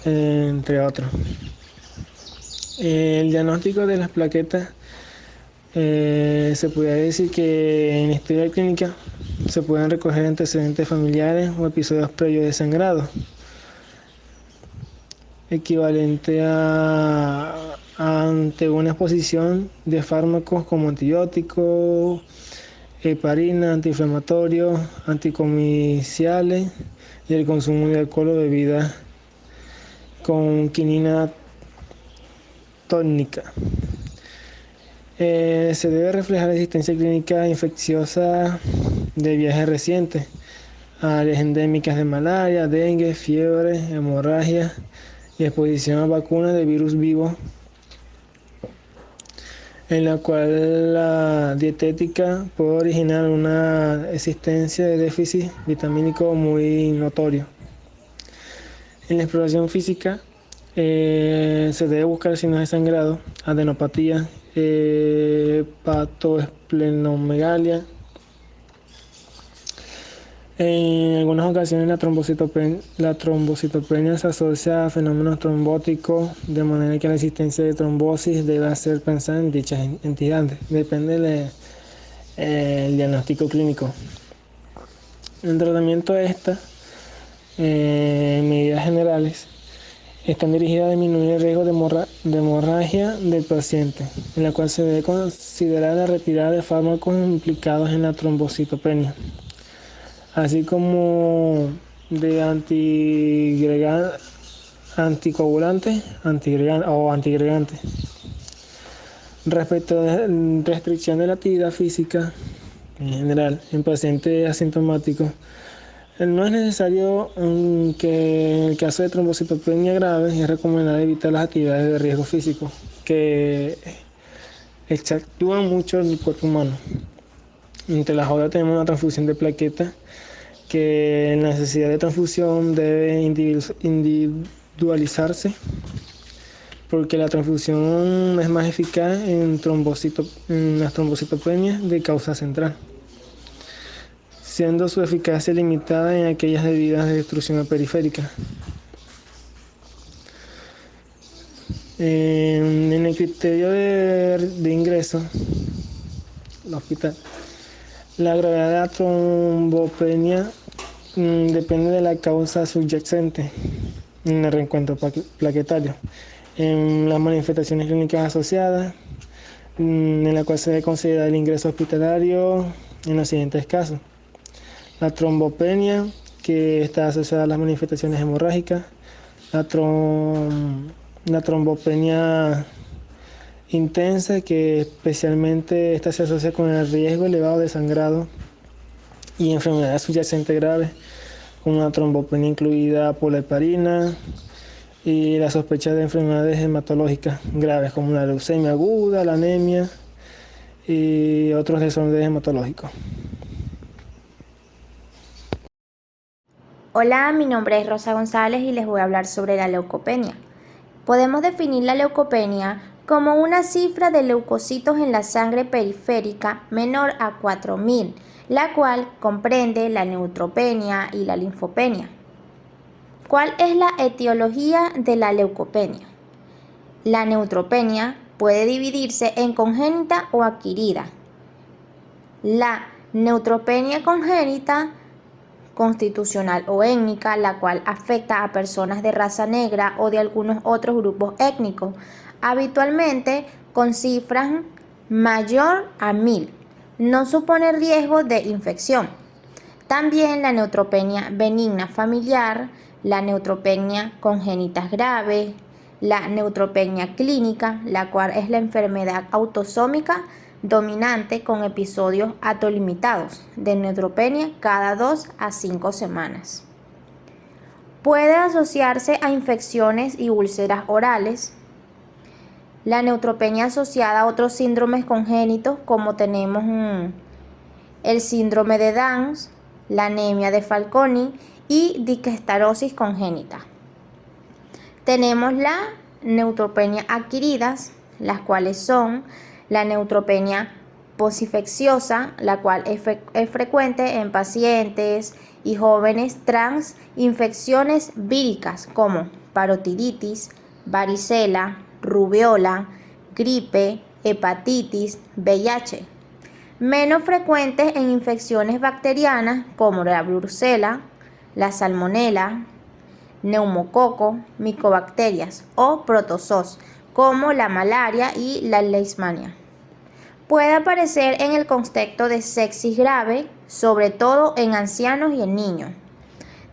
entre otros. El diagnóstico de las plaquetas, se podría decir que en historia clínica se pueden recoger antecedentes familiares o episodios previos de sangrado, equivalente ante una exposición de fármacos como antibióticos, heparina, antiinflamatorios, anticomiciales y el consumo de alcohol o bebidas con quinina tónica. Se debe reflejar la existencia clínica infecciosa de viajes recientes, áreas endémicas de malaria, dengue, fiebre, hemorragia y exposición a vacunas de virus vivos, en la cual la dietética puede originar una existencia de déficit vitamínico muy notorio. En la exploración física se debe buscar signos de sangrado, adenopatía, hepatoesplenomegalia. En algunas ocasiones la trombocitopenia se asocia a fenómenos trombóticos, de manera que la existencia de trombosis debe ser pensada en dichas entidades. Depende del diagnóstico clínico. El tratamiento de estas medidas generales están dirigidas a disminuir el riesgo de hemorragia del paciente, en la cual se debe considerar la retirada de fármacos implicados en la trombocitopenia, así como de anticoagulantes o antiagregantes. Respecto a la restricción de la actividad física en general en pacientes asintomáticos, no es necesario que en el caso de trombocitopenia grave es recomendable evitar las actividades de riesgo físico que actúan mucho en el cuerpo humano. Entre las otras tenemos una transfusión de plaquetas, que la necesidad de transfusión debe individualizarse, porque la transfusión es más eficaz en las trombocitopenias de causa central, siendo su eficacia limitada en aquellas debidas de destrucción periférica. En el criterio de ingreso al hospital, la gravedad de la trombopenia depende de la causa subyacente en el reencuentro plaquetario, en las manifestaciones clínicas asociadas, en la cual se debe considerar el ingreso hospitalario en los siguientes casos: la trombopenia, que está asociada a las manifestaciones hemorrágicas, la trombopenia intensa, que especialmente esta se asocia con el riesgo elevado de sangrado y enfermedades subyacentes graves, con una trombopenia incluida por la heparina, y la sospecha de enfermedades hematológicas graves como la leucemia aguda, la anemia y otros desórdenes hematológicos. Hola, mi nombre es Rosa González y les voy a hablar sobre la leucopenia. Podemos definir la leucopenia como una cifra de leucocitos en la sangre periférica menor a 4.000, la cual comprende la neutropenia y la linfopenia. ¿Cuál es la etiología de la leucopenia? La neutropenia puede dividirse en congénita o adquirida. La neutropenia congénita, constitucional o étnica, la cual afecta a personas de raza negra o de algunos otros grupos étnicos, habitualmente con cifras mayor a 1.000. No supone riesgo de infección. También la neutropenia benigna familiar, la neutropenia congénita grave, la neutropenia clínica, la cual es la enfermedad autosómica dominante con episodios autolimitados de neutropenia cada 2 a 5 semanas. Puede asociarse a infecciones y úlceras orales. La neutropenia asociada a otros síndromes congénitos, como tenemos el síndrome de Down, la anemia de Fanconi y diquestarosis congénita. Tenemos la neutropenia adquiridas, las cuales son la neutropenia posinfecciosa, la cual es frecuente en pacientes y jóvenes tras infecciones víricas como parotiditis, varicela, rubiola, gripe, hepatitis, VIH. Menos frecuentes en infecciones bacterianas como la brucela, la salmonela, neumococo, micobacterias o protozoos como la malaria y la leishmania. Puede aparecer en el contexto de sepsis grave, sobre todo en ancianos y en niños.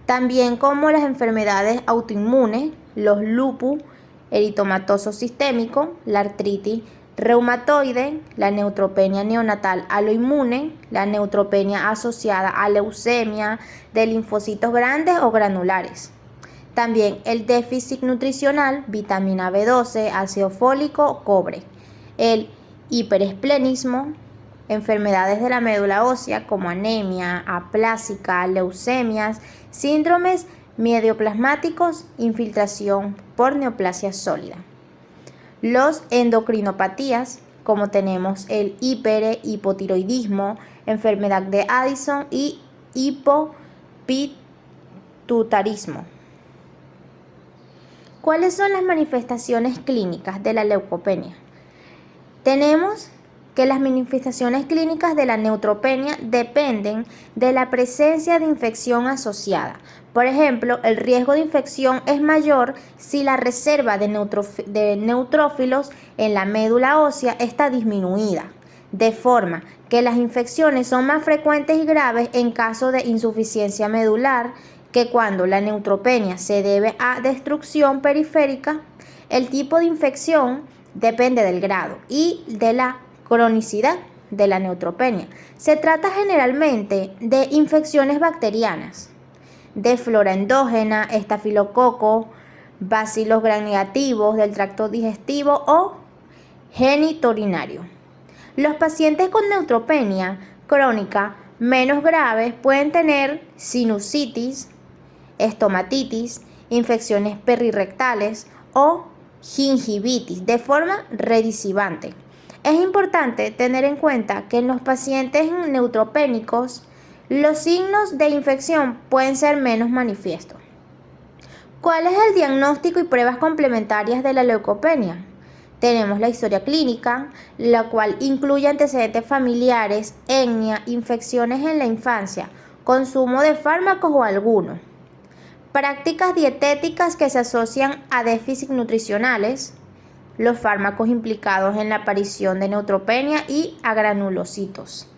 También como las enfermedades autoinmunes los lupus eritomatoso sistémico, la artritis reumatoide, la neutropenia neonatal aloinmune, la neutropenia asociada a leucemia de linfocitos grandes o granulares. También el déficit nutricional, vitamina B12, ácido fólico, cobre. El hiperesplenismo, enfermedades de la médula ósea como anemia, aplásica, leucemias, síndromes miedoplasmáticos, infiltración por neoplasia sólida. Los endocrinopatías, como tenemos el hipotiroidismo, enfermedad de Addison y hipopituitarismo. ¿Cuáles son las manifestaciones clínicas de la leucopenia? Tenemos que las manifestaciones clínicas de la neutropenia dependen de la presencia de infección asociada. Por ejemplo, el riesgo de infección es mayor si la reserva de neutrófilos en la médula ósea está disminuida, de forma que las infecciones son más frecuentes y graves en caso de insuficiencia medular que cuando la neutropenia se debe a destrucción periférica. El tipo de infección depende del grado y de la cronicidad de la neutropenia. Se trata generalmente de infecciones bacterianas, de flora endógena, estafilococo, bacilos gram negativos del tracto digestivo o genitourinario. Los pacientes con neutropenia crónica menos graves pueden tener sinusitis, estomatitis, infecciones perirectales o gingivitis de forma recidivante. Es importante tener en cuenta que en los pacientes neutropénicos los signos de infección pueden ser menos manifiestos. ¿Cuál es el diagnóstico y pruebas complementarias de la leucopenia? Tenemos la historia clínica, la cual incluye antecedentes familiares, etnia, infecciones en la infancia, consumo de fármacos o alguno. Prácticas dietéticas que se asocian a déficits nutricionales, los fármacos implicados en la aparición de neutropenia y agranulocitos.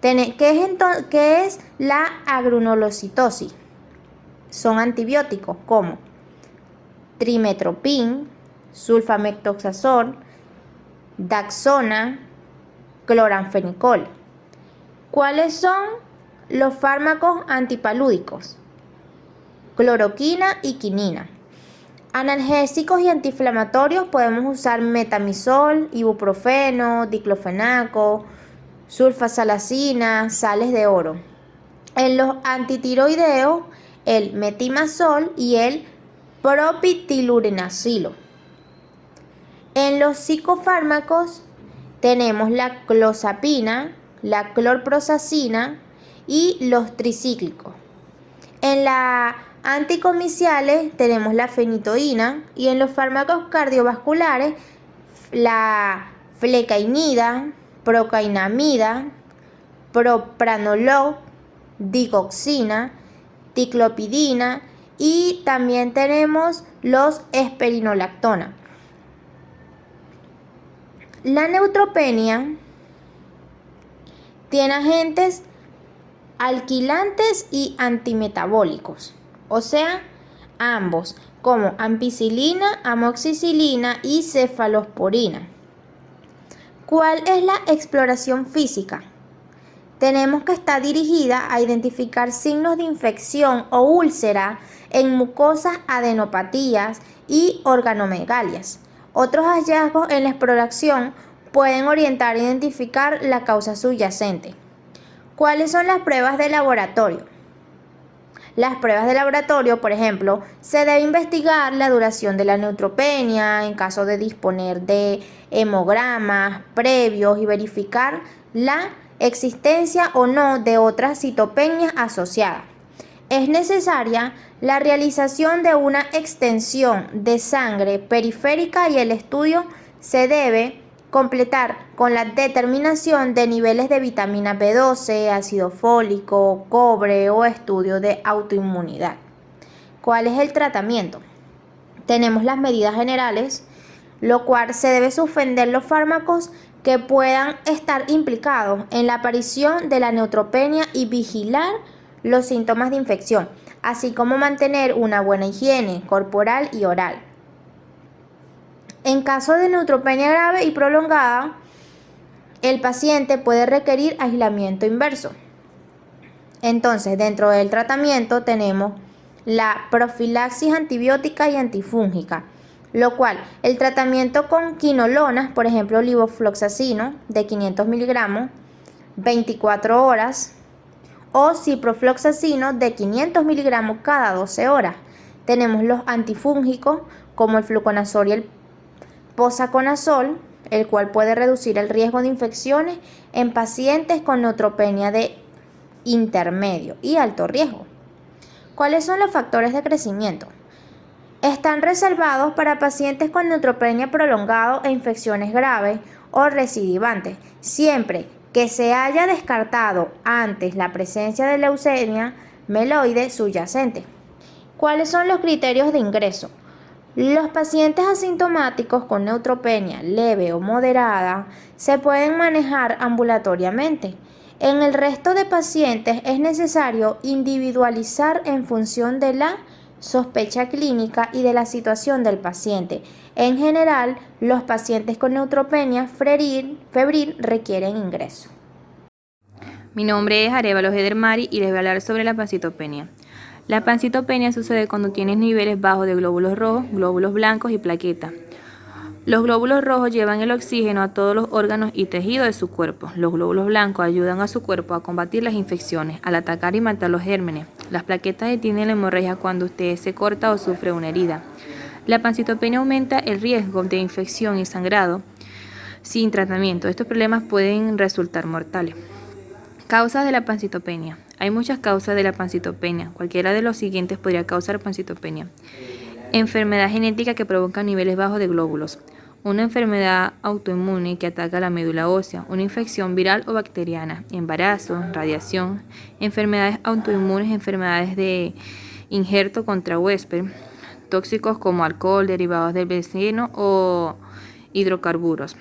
¿Qué es la agranulocitosis? Son antibióticos como trimetoprim, sulfamethoxazol, daxona, cloranfenicol. ¿Cuáles son los fármacos antipalúdicos? Cloroquina y quinina. Analgésicos y antiinflamatorios podemos usar metamizol, ibuprofeno, diclofenaco, sulfasalacina, sales de oro. En los antitiroideos, el metimazol y el propitilurenacilo. En los psicofármacos tenemos la clozapina, la clorprosacina y los tricíclicos. En las anticomiciales tenemos la fenitoína y en los fármacos cardiovasculares la flecainida, procainamida, propranolol, digoxina, ticlopidina y también tenemos los esperinolactona. La neutropenia tiene agentes alquilantes y antimetabólicos, o sea, ambos, como ampicilina, amoxicilina y cefalosporina. ¿Cuál es la exploración física? Tenemos que estar dirigida a identificar signos de infección o úlcera en mucosas, adenopatías y organomegalias. Otros hallazgos en la exploración pueden orientar a identificar la causa subyacente. ¿Cuáles son las pruebas de laboratorio? Las pruebas de laboratorio, por ejemplo, se debe investigar la duración de la neutropenia en caso de disponer de hemogramas previos y verificar la existencia o no de otras citopenias asociadas. Es necesaria la realización de una extensión de sangre periférica y el estudio se debe completar con la determinación de niveles de vitamina B12, ácido fólico, cobre o estudio de autoinmunidad. ¿Cuál es el tratamiento? Tenemos las medidas generales, lo cual se debe suspender los fármacos que puedan estar implicados en la aparición de la neutropenia y vigilar los síntomas de infección. así como mantener una buena higiene corporal y oral. En caso de neutropenia grave y prolongada, el paciente puede requerir aislamiento inverso. Entonces, dentro del tratamiento tenemos la profilaxis antibiótica y antifúngica, lo cual el tratamiento con quinolonas, por ejemplo levofloxacino de 500 miligramos, 24 horas, o ciprofloxacino de 500 miligramos cada 12 horas. Tenemos los antifúngicos como el fluconazol y el posaconazol, el cual puede reducir el riesgo de infecciones en pacientes con neutropenia de intermedio y alto riesgo. ¿Cuáles son los factores de crecimiento? Están reservados para pacientes con neutropenia prolongado e infecciones graves o recidivantes, siempre que se haya descartado antes la presencia de leucemia mieloide subyacente. ¿Cuáles son los criterios de ingreso? Los pacientes asintomáticos con neutropenia leve o moderada se pueden manejar ambulatoriamente. En el resto de pacientes es necesario individualizar en función de la sospecha clínica y de la situación del paciente. En general, los pacientes con neutropenia febril requieren ingreso. Mi nombre es Arevalo Gedermari y les voy a hablar sobre la pancitopenia. La pancitopenia sucede cuando tienes niveles bajos de glóbulos rojos, glóbulos blancos y plaquetas. Los glóbulos rojos llevan el oxígeno a todos los órganos y tejidos de su cuerpo. Los glóbulos blancos ayudan a su cuerpo a combatir las infecciones, al atacar y matar los gérmenes. Las plaquetas detienen la hemorragia cuando usted se corta o sufre una herida. La pancitopenia aumenta el riesgo de infección y sangrado sin tratamiento. Estos problemas pueden resultar mortales. Causas de la pancitopenia. Hay muchas causas de la pancitopenia. Cualquiera de los siguientes podría causar pancitopenia. Enfermedad genética que provoca niveles bajos de glóbulos. Una enfermedad autoinmune que ataca la médula ósea. Una infección viral o bacteriana. Embarazo, radiación. Enfermedades autoinmunes, enfermedades de injerto contra huésped. Tóxicos como alcohol, derivados del benceno o hidrocarburos.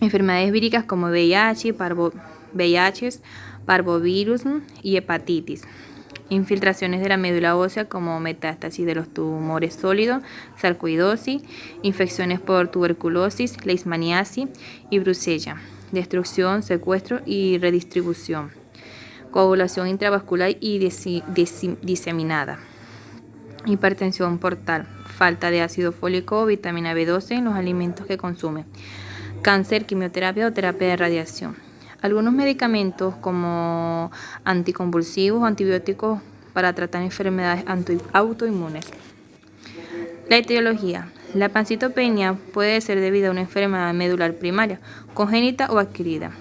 Enfermedades víricas como VIH, parvovirus y hepatitis. Infiltraciones de la médula ósea como metástasis de los tumores sólidos, sarcoidosis, infecciones por tuberculosis, leishmaniasis y brucella, destrucción, secuestro y redistribución, coagulación intravascular y diseminada, hipertensión portal, falta de ácido fólico o vitamina B12 en los alimentos que consume, cáncer, quimioterapia o terapia de radiación. Algunos medicamentos como anticonvulsivos o antibióticos para tratar enfermedades autoinmunes. La etiología. La pancitopenia puede ser debida a una enfermedad medular primaria, congénita o adquirida,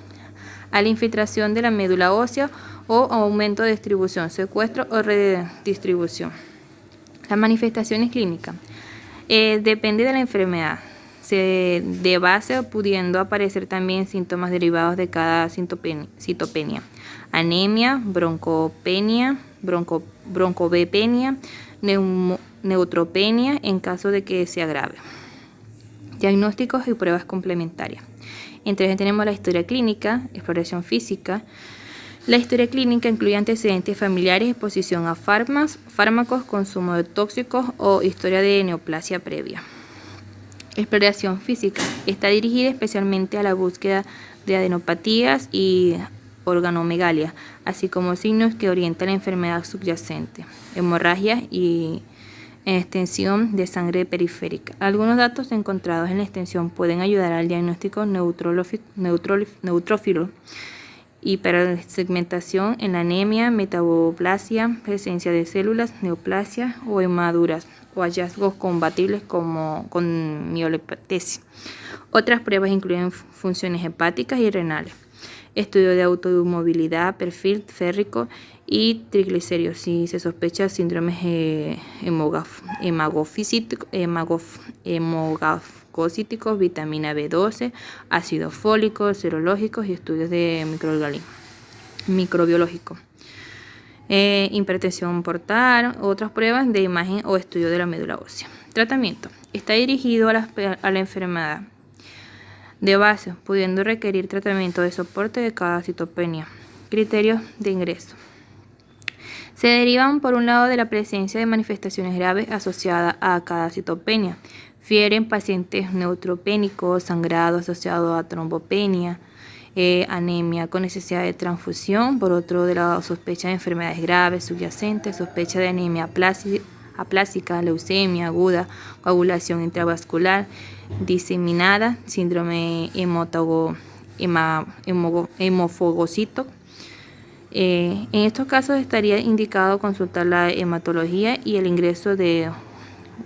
a la infiltración de la médula ósea o aumento de distribución, secuestro o redistribución. Las manifestaciones clínicas. Depende de la enfermedad. De base pudiendo aparecer también síntomas derivados de cada citopenia, anemia, broncopenia, neutropenia en caso de que se agrave. Diagnósticos y pruebas complementarias. Entre ellas tenemos la historia clínica, exploración física. La historia clínica incluye antecedentes familiares, exposición a fármacos, consumo de tóxicos o historia de neoplasia previa. Exploración física. Está dirigida especialmente a la búsqueda de adenopatías y organomegalia, así como signos que orientan la enfermedad subyacente, hemorragia y extensión de sangre periférica. Algunos datos encontrados en la extensión pueden ayudar al diagnóstico neutrófilo, hipersegmentación en la anemia, metaboplasia, presencia de células, neoplasia o hemaduras, o hallazgos compatibles con mielopatía. Otras pruebas incluyen funciones hepáticas y renales, estudio de automovilidad, perfil férrico y triglicéridos. Si se sospecha síndromes hemofagocíticos, vitamina B12, ácido fólico, serológicos y estudios de microbiológicos. Hipertensión portal, otras pruebas de imagen o estudio de la médula ósea. Tratamiento. Está dirigido a la enfermedad de base, pudiendo requerir tratamiento de soporte de cada citopenia. Criterios de ingreso. Se derivan por un lado de la presencia de manifestaciones graves asociadas a cada citopenia. Fiebre en pacientes neutropénicos, sangrado asociado a trombopenia, anemia con necesidad de transfusión. Por otro lado, sospecha de enfermedades graves subyacentes, sospecha de anemia aplásica, leucemia aguda, coagulación intravascular diseminada, síndrome hemofagocito. En estos casos estaría indicado consultar la hematología y el ingreso de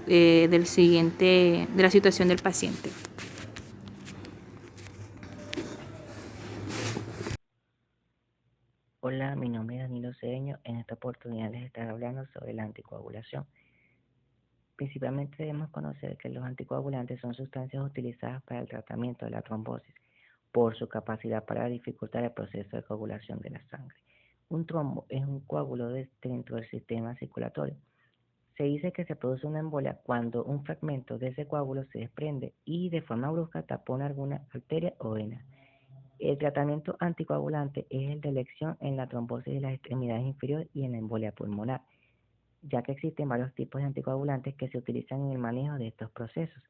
la situación del paciente. Hola, mi nombre es Danilo Cedeño. En esta oportunidad les estaré hablando sobre la anticoagulación. Principalmente debemos conocer que los anticoagulantes son sustancias utilizadas para el tratamiento de la trombosis por su capacidad para dificultar el proceso de coagulación de la sangre. Un trombo es un coágulo dentro del sistema circulatorio. Se dice que se produce una embolia cuando un fragmento de ese coágulo se desprende y de forma brusca tapona alguna arteria o vena. El tratamiento anticoagulante es el de elección en la trombosis de las extremidades inferiores y en la embolia pulmonar, ya que existen varios tipos de anticoagulantes que se utilizan en el manejo de estos procesos,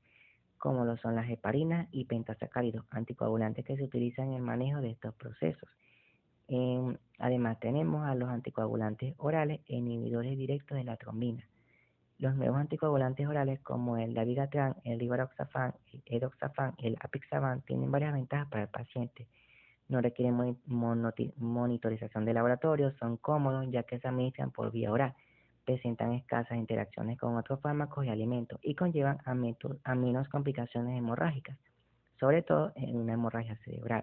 como lo son las heparinas y pentasacáridos, anticoagulantes que se utilizan en el manejo de estos procesos. Además tenemos a los anticoagulantes orales e inhibidores directos de la trombina. Los nuevos anticoagulantes orales como el dabigatran, el rivaroxaban, el edoxaban, el apixaban tienen varias ventajas para el paciente. No requieren monitorización de laboratorio, son cómodos ya que se administran por vía oral, presentan escasas interacciones con otros fármacos y alimentos y conllevan a menos complicaciones hemorrágicas, sobre todo en una hemorragia cerebral.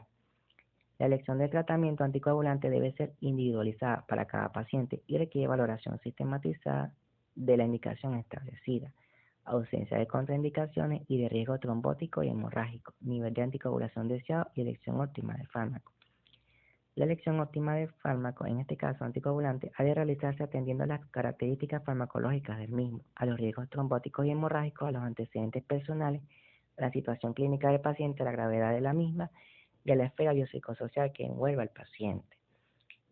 La elección del tratamiento anticoagulante debe ser individualizada para cada paciente y requiere valoración sistematizada de la indicación establecida, ausencia de contraindicaciones y de riesgo trombótico y hemorrágico, nivel de anticoagulación deseado y elección óptima de fármaco. La elección óptima de fármaco, en este caso anticoagulante, ha de realizarse atendiendo a las características farmacológicas del mismo, a los riesgos trombóticos y hemorrágicos, a los antecedentes personales, a la situación clínica del paciente, a la gravedad de la misma y a la esfera biopsicosocial que envuelve al paciente.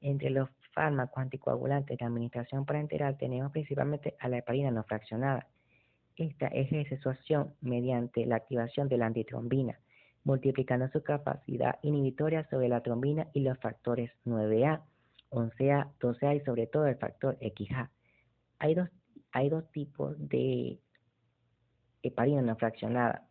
Entre los fármacos anticoagulantes de administración parenteral tenemos principalmente a la heparina no fraccionada. Esta ejerce su acción mediante la activación de la antitrombina, multiplicando su capacidad inhibitoria sobre la trombina y los factores 9A, 11A, 12A y sobre todo el factor XA. Hay dos tipos de heparina no fraccionada.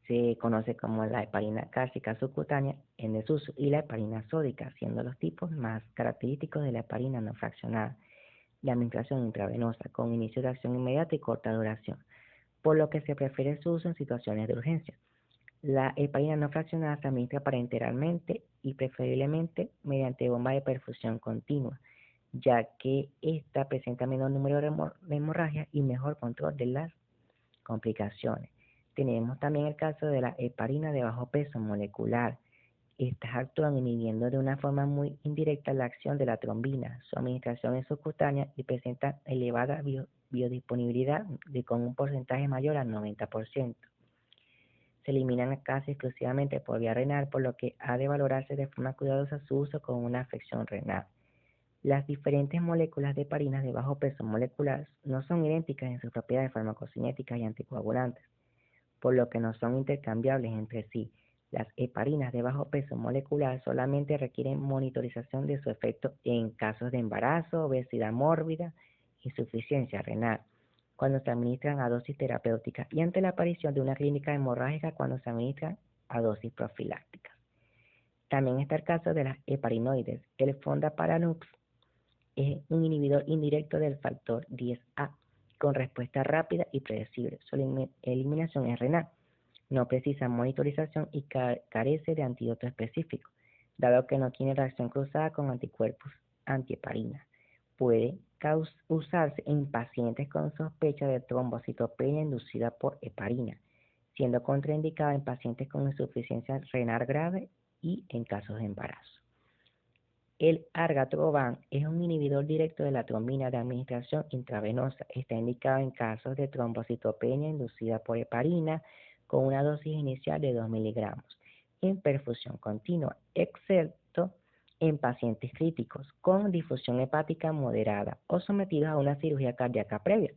Se conoce como la heparina cálcica subcutánea en desuso y la heparina sódica, siendo los tipos más característicos de la heparina no fraccionada. La administración intravenosa con inicio de acción inmediata y corta duración, por lo que se prefiere su uso en situaciones de urgencia. La heparina no fraccionada se administra parenteralmente y preferiblemente mediante bomba de perfusión continua, ya que esta presenta menor número de hemorragias y mejor control de las complicaciones. Tenemos también el caso de la heparina de bajo peso molecular. Estas actúan inhibiendo de una forma muy indirecta la acción de la trombina. Su administración es subcutánea y presenta elevada biodisponibilidad con un porcentaje mayor al 90%. Se eliminan casi exclusivamente por vía renal, por lo que ha de valorarse de forma cuidadosa su uso con una afección renal. Las diferentes moléculas de heparinas de bajo peso molecular no son idénticas en sus propiedades farmacocinéticas y anticoagulantes, por lo que no son intercambiables entre sí. Las heparinas de bajo peso molecular solamente requieren monitorización de su efecto en casos de embarazo, obesidad mórbida, insuficiencia renal, cuando se administran a dosis terapéuticas y ante la aparición de una clínica hemorrágica cuando se administran a dosis profilácticas. También está el caso de las heparinoides. El fondaparinux es un inhibidor indirecto del factor 10A, con respuesta rápida y predecible. Su eliminación es renal, no precisa monitorización y carece de antídoto específico, dado que no tiene reacción cruzada con anticuerpos antiheparina. Puede usarse en pacientes con sospecha de trombocitopenia inducida por heparina, siendo contraindicada en pacientes con insuficiencia renal grave y en casos de embarazo. El argatroban es un inhibidor directo de la trombina de administración intravenosa. Está indicado en casos de trombocitopenia inducida por heparina con una dosis inicial de 2 miligramos en perfusión continua, excepto en pacientes críticos con difusión hepática moderada o sometidos a una cirugía cardíaca previa,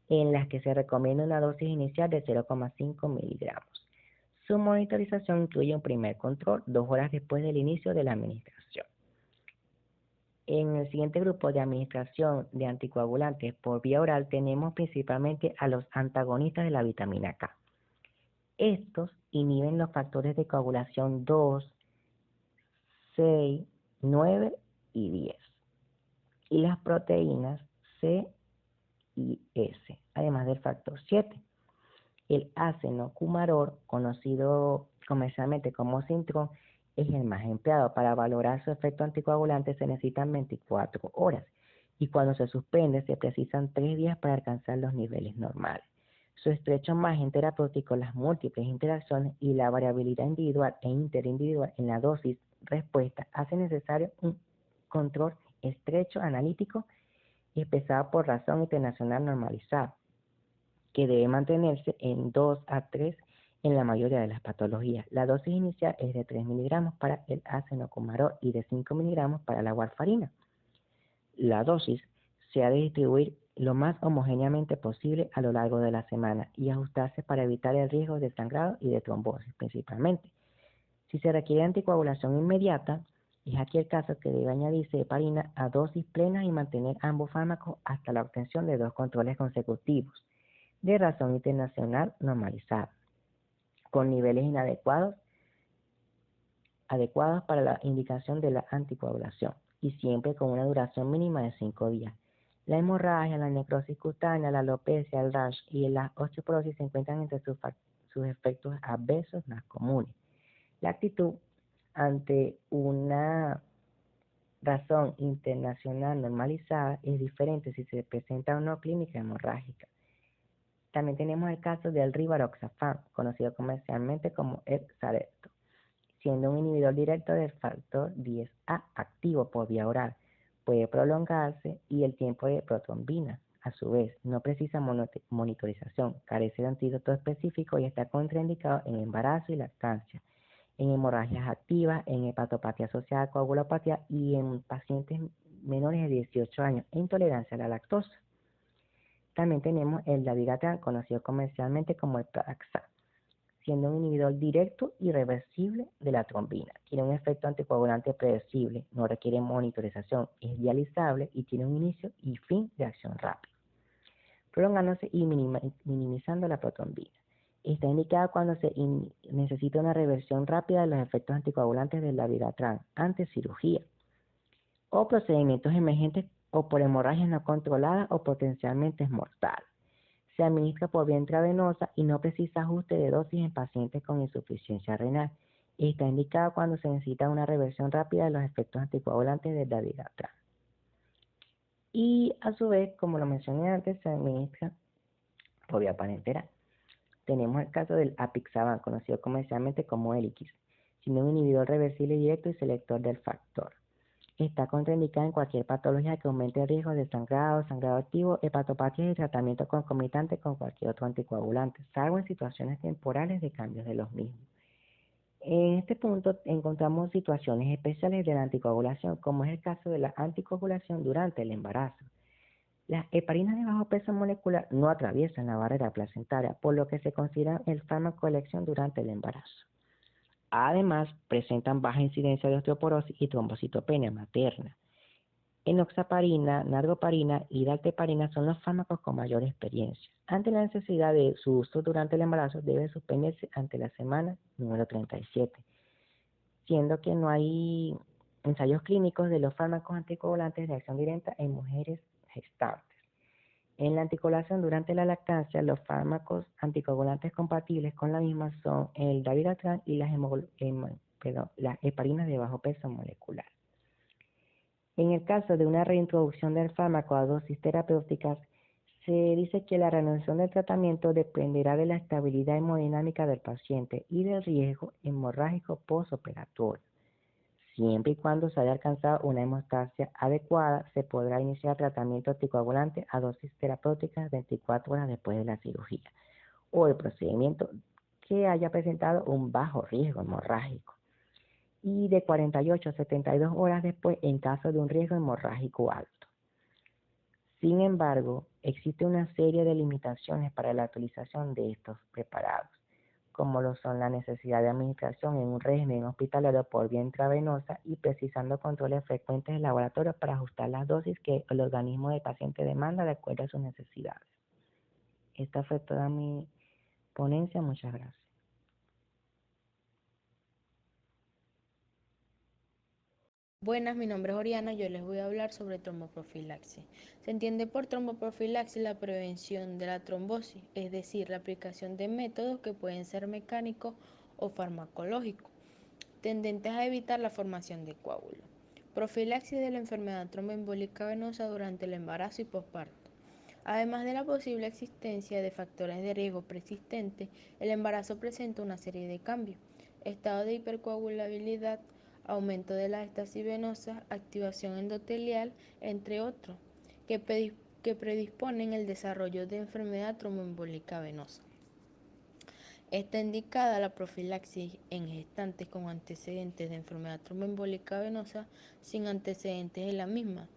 en las que se recomienda una dosis inicial de 0,5 miligramos. Su monitorización incluye un primer control 2 horas después del inicio de la administración. En el siguiente grupo de administración de anticoagulantes por vía oral tenemos principalmente a los antagonistas de la vitamina K. Estos inhiben los factores de coagulación 2, 6, 9 y 10 y las proteínas C y S, además del factor 7. El ácido cumarol, conocido comercialmente como Sintrom, es el más empleado. Para valorar su efecto anticoagulante se necesitan 24 horas y cuando se suspende se precisan 3 días para alcanzar los niveles normales. Su estrecho margen terapéutico, las múltiples interacciones y la variabilidad individual e interindividual en la dosis respuesta hace necesario un control estrecho analítico y expresado por razón internacional normalizada, que debe mantenerse en 2 a 3 en la mayoría de las patologías. La dosis inicial es de 3 miligramos para el acenocumarol y de 5 miligramos para la warfarina. La dosis se ha de distribuir lo más homogéneamente posible a lo largo de la semana y ajustarse para evitar el riesgo de sangrado y de trombosis principalmente. Si se requiere anticoagulación inmediata, es aquí el caso que debe añadirse heparina a dosis plenas y mantener ambos fármacos hasta la obtención de 2 controles consecutivos de razón internacional normalizada, con niveles adecuados para la indicación de la anticoagulación y siempre con una duración mínima de 5 días. La hemorragia, la necrosis cutánea, la alopecia, el rash y la osteoporosis se encuentran entre sus efectos adversos más comunes. La actitud ante una razón internacional normalizada es diferente si se presenta o no clínica hemorrágica. También tenemos el caso del rivaroxaban, conocido comercialmente como Xarelto, siendo un inhibidor directo del factor 10A activo por vía oral. Puede prolongarse y el tiempo de protrombina, a su vez, no precisa monitorización, carece de antídoto específico y está contraindicado en embarazo y lactancia, en hemorragias activas, en hepatopatía asociada a coagulopatía y en pacientes menores de 18 años e intolerancia a la lactosa. También tenemos el dabigatran, conocido comercialmente como el Pradaxa, siendo un inhibidor directo y reversible de la trombina. Tiene un efecto anticoagulante predecible, no requiere monitorización, es dializable y tiene un inicio y fin de acción rápido, prolongándose y minimizando la protrombina. Está indicada cuando se necesita una reversión rápida de los efectos anticoagulantes del dabigatran ante cirugía o procedimientos emergentes o por hemorragias no controladas o potencialmente es mortal. Se administra por vía intravenosa y no precisa ajuste de dosis en pacientes con insuficiencia renal. Está indicado cuando se necesita una reversión rápida de los efectos anticoagulantes del dabigatran. Y a su vez, como lo mencioné antes, se administra por vía parenteral. Tenemos el caso del apixaban, conocido comercialmente como Eliquis, siendo un inhibidor reversible directo y selector del factor. Está contraindicada en cualquier patología que aumente el riesgo de sangrado activo, hepatopatía y tratamiento concomitante con cualquier otro anticoagulante, salvo en situaciones temporales de cambios de los mismos. En este punto encontramos situaciones especiales de la anticoagulación, como es el caso de la anticoagulación durante el embarazo. Las heparinas de bajo peso molecular no atraviesan la barrera placentaria, por lo que se considera el fármaco de elección durante el embarazo. Además, presentan baja incidencia de osteoporosis y trombocitopenia materna. Enoxaparina, nardoparina y dalteparina son los fármacos con mayor experiencia. Ante la necesidad de su uso durante el embarazo, debe suspenderse ante la semana número 37, siendo que no hay ensayos clínicos de los fármacos anticoagulantes de acción directa en mujeres gestantes. En la anticoagulación durante la lactancia, los fármacos anticoagulantes compatibles con la misma son el dabigatran y las heparinas de bajo peso molecular. En el caso de una reintroducción del fármaco a dosis terapéuticas, se dice que la reanudación del tratamiento dependerá de la estabilidad hemodinámica del paciente y del riesgo hemorrágico postoperatorio. Siempre y cuando se haya alcanzado una hemostasia adecuada, se podrá iniciar tratamiento anticoagulante a dosis terapéuticas 24 horas después de la cirugía o el procedimiento que haya presentado un bajo riesgo hemorrágico. y de 48 a 72 horas después en caso de un riesgo hemorrágico alto. Sin embargo, existe una serie de limitaciones para la utilización de estos preparados, como lo son la necesidad de administración en un régimen hospitalario por vía intravenosa y precisando controles frecuentes de laboratorio para ajustar las dosis que el organismo del paciente demanda de acuerdo a sus necesidades. Esta fue toda mi ponencia. Muchas gracias. Buenas, mi nombre es Oriana, yo les voy a hablar sobre tromboprofilaxis. Se entiende por tromboprofilaxis la prevención de la trombosis, es decir, la aplicación de métodos que pueden ser mecánicos o farmacológicos, tendentes a evitar la formación de coágulos. Profilaxis de la enfermedad tromboembólica venosa durante el embarazo y posparto. Además de la posible existencia de factores de riesgo persistentes, el embarazo presenta una serie de cambios: estado de hipercoagulabilidad, aumento de la éstasis venosa, activación endotelial, entre otros, que predisponen el desarrollo de enfermedad tromboembólica venosa. Está indicada la profilaxis en gestantes con antecedentes de enfermedad tromboembólica venosa sin antecedentes de la misma,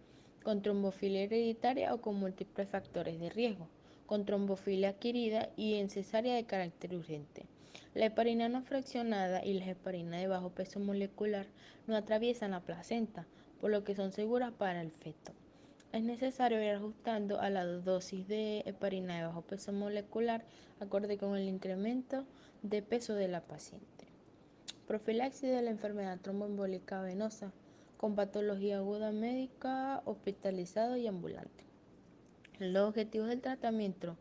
con trombofilia hereditaria o con múltiples factores de riesgo, con trombofilia adquirida y en cesárea de carácter urgente. La heparina no fraccionada y la heparina de bajo peso molecular no atraviesan la placenta, por lo que son seguras para el feto. Es necesario ir ajustando a la dosis de heparina de bajo peso molecular acorde con el incremento de peso de la paciente. Profilaxis de la enfermedad tromboembólica venosa con patología aguda médica, hospitalizado y ambulante. Los objetivos del tratamiento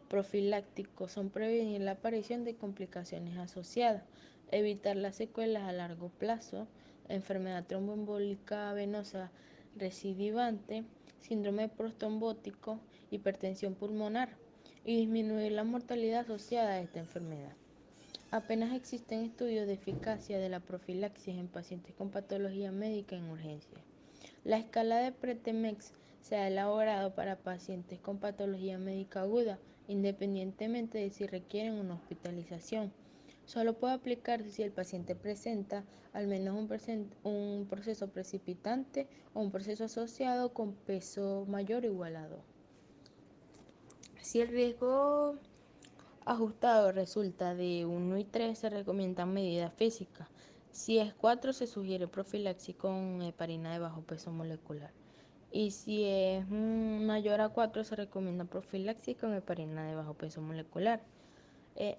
profiláctico son prevenir la aparición de complicaciones asociadas, evitar las secuelas a largo plazo, enfermedad tromboembólica venosa recidivante, síndrome postrombótico, hipertensión pulmonar y disminuir la mortalidad asociada a esta enfermedad. Apenas existen estudios de eficacia de la profilaxis en pacientes con patología médica en urgencia. La escala de Pretemex se ha elaborado para pacientes con patología médica aguda, independientemente de si requieren una hospitalización. Solo puede aplicarse si el paciente presenta al menos un proceso precipitante o un proceso asociado con peso mayor o igual a 2. Si el riesgo ajustado resulta de 1 y 3, se recomiendan medidas físicas. Si es 4, se sugiere profilaxis con heparina de bajo peso molecular. Y si es mayor a 4, se recomienda profilaxis con heparina de bajo peso molecular.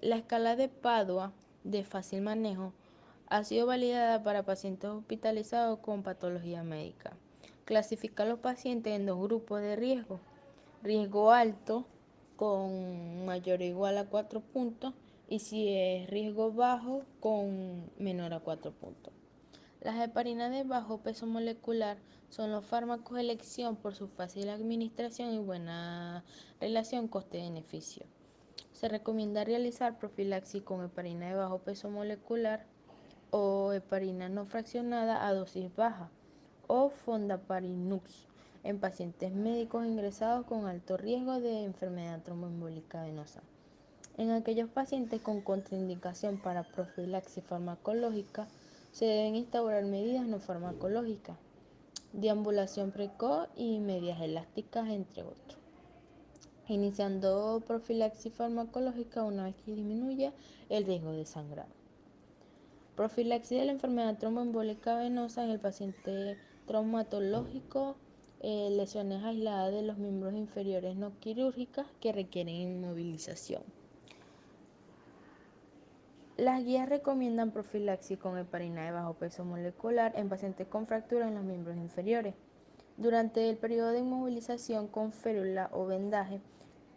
La escala de Padua de fácil manejo ha sido validada para pacientes hospitalizados con patología médica. Clasifica a los pacientes en 2 grupos de riesgo: riesgo alto con mayor o igual a 4 puntos y si es riesgo bajo con menor a 4 puntos. Las heparinas de bajo peso molecular son los fármacos de elección por su fácil administración y buena relación coste-beneficio. Se recomienda realizar profilaxis con heparina de bajo peso molecular o heparina no fraccionada a dosis baja o fondaparinux en pacientes médicos ingresados con alto riesgo de enfermedad tromboembólica venosa. En aquellos pacientes con contraindicación para profilaxis farmacológica, se deben instaurar medidas no farmacológicas, deambulación precoz y medias elásticas, entre otros. Iniciando profilaxis farmacológica una vez que disminuya el riesgo de sangrado. Profilaxis de la enfermedad tromboembólica venosa en el paciente traumatológico, lesiones aisladas de los miembros inferiores no quirúrgicas que requieren inmovilización. Las guías recomiendan profilaxis con heparina de bajo peso molecular en pacientes con fractura en los miembros inferiores. Durante el periodo de inmovilización con férula o vendaje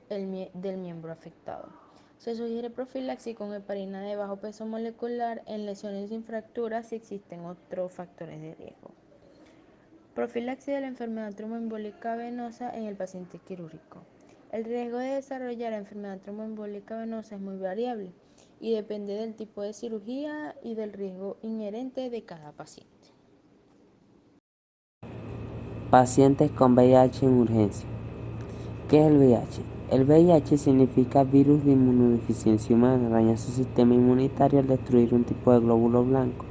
del miembro afectado. Se sugiere profilaxis con heparina de bajo peso molecular en lesiones sin fracturas si existen otros factores de riesgo. Profilaxis de la enfermedad tromboembólica venosa en el paciente quirúrgico. El riesgo de desarrollar la enfermedad tromboembólica venosa es muy variable y depende del tipo de cirugía y del riesgo inherente de cada paciente. Pacientes con VIH en urgencia. ¿Qué es el VIH? El VIH significa virus de inmunodeficiencia humana. Daña su sistema inmunitario al destruir un tipo de glóbulo blanco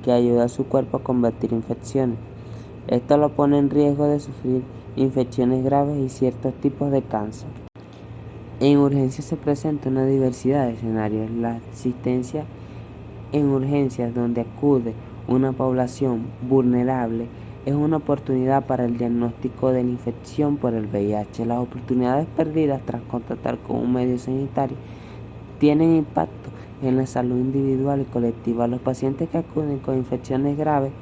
que ayuda a su cuerpo a combatir infecciones. Esto lo pone en riesgo de sufrir infecciones graves y ciertos tipos de cáncer. En urgencias se presenta una diversidad de escenarios. La asistencia en urgencias donde acude una población vulnerable es una oportunidad para el diagnóstico de la infección por el VIH. Las oportunidades perdidas tras contactar con un medio sanitario tienen impacto en la salud individual y colectiva. Los pacientes que acuden con infecciones graves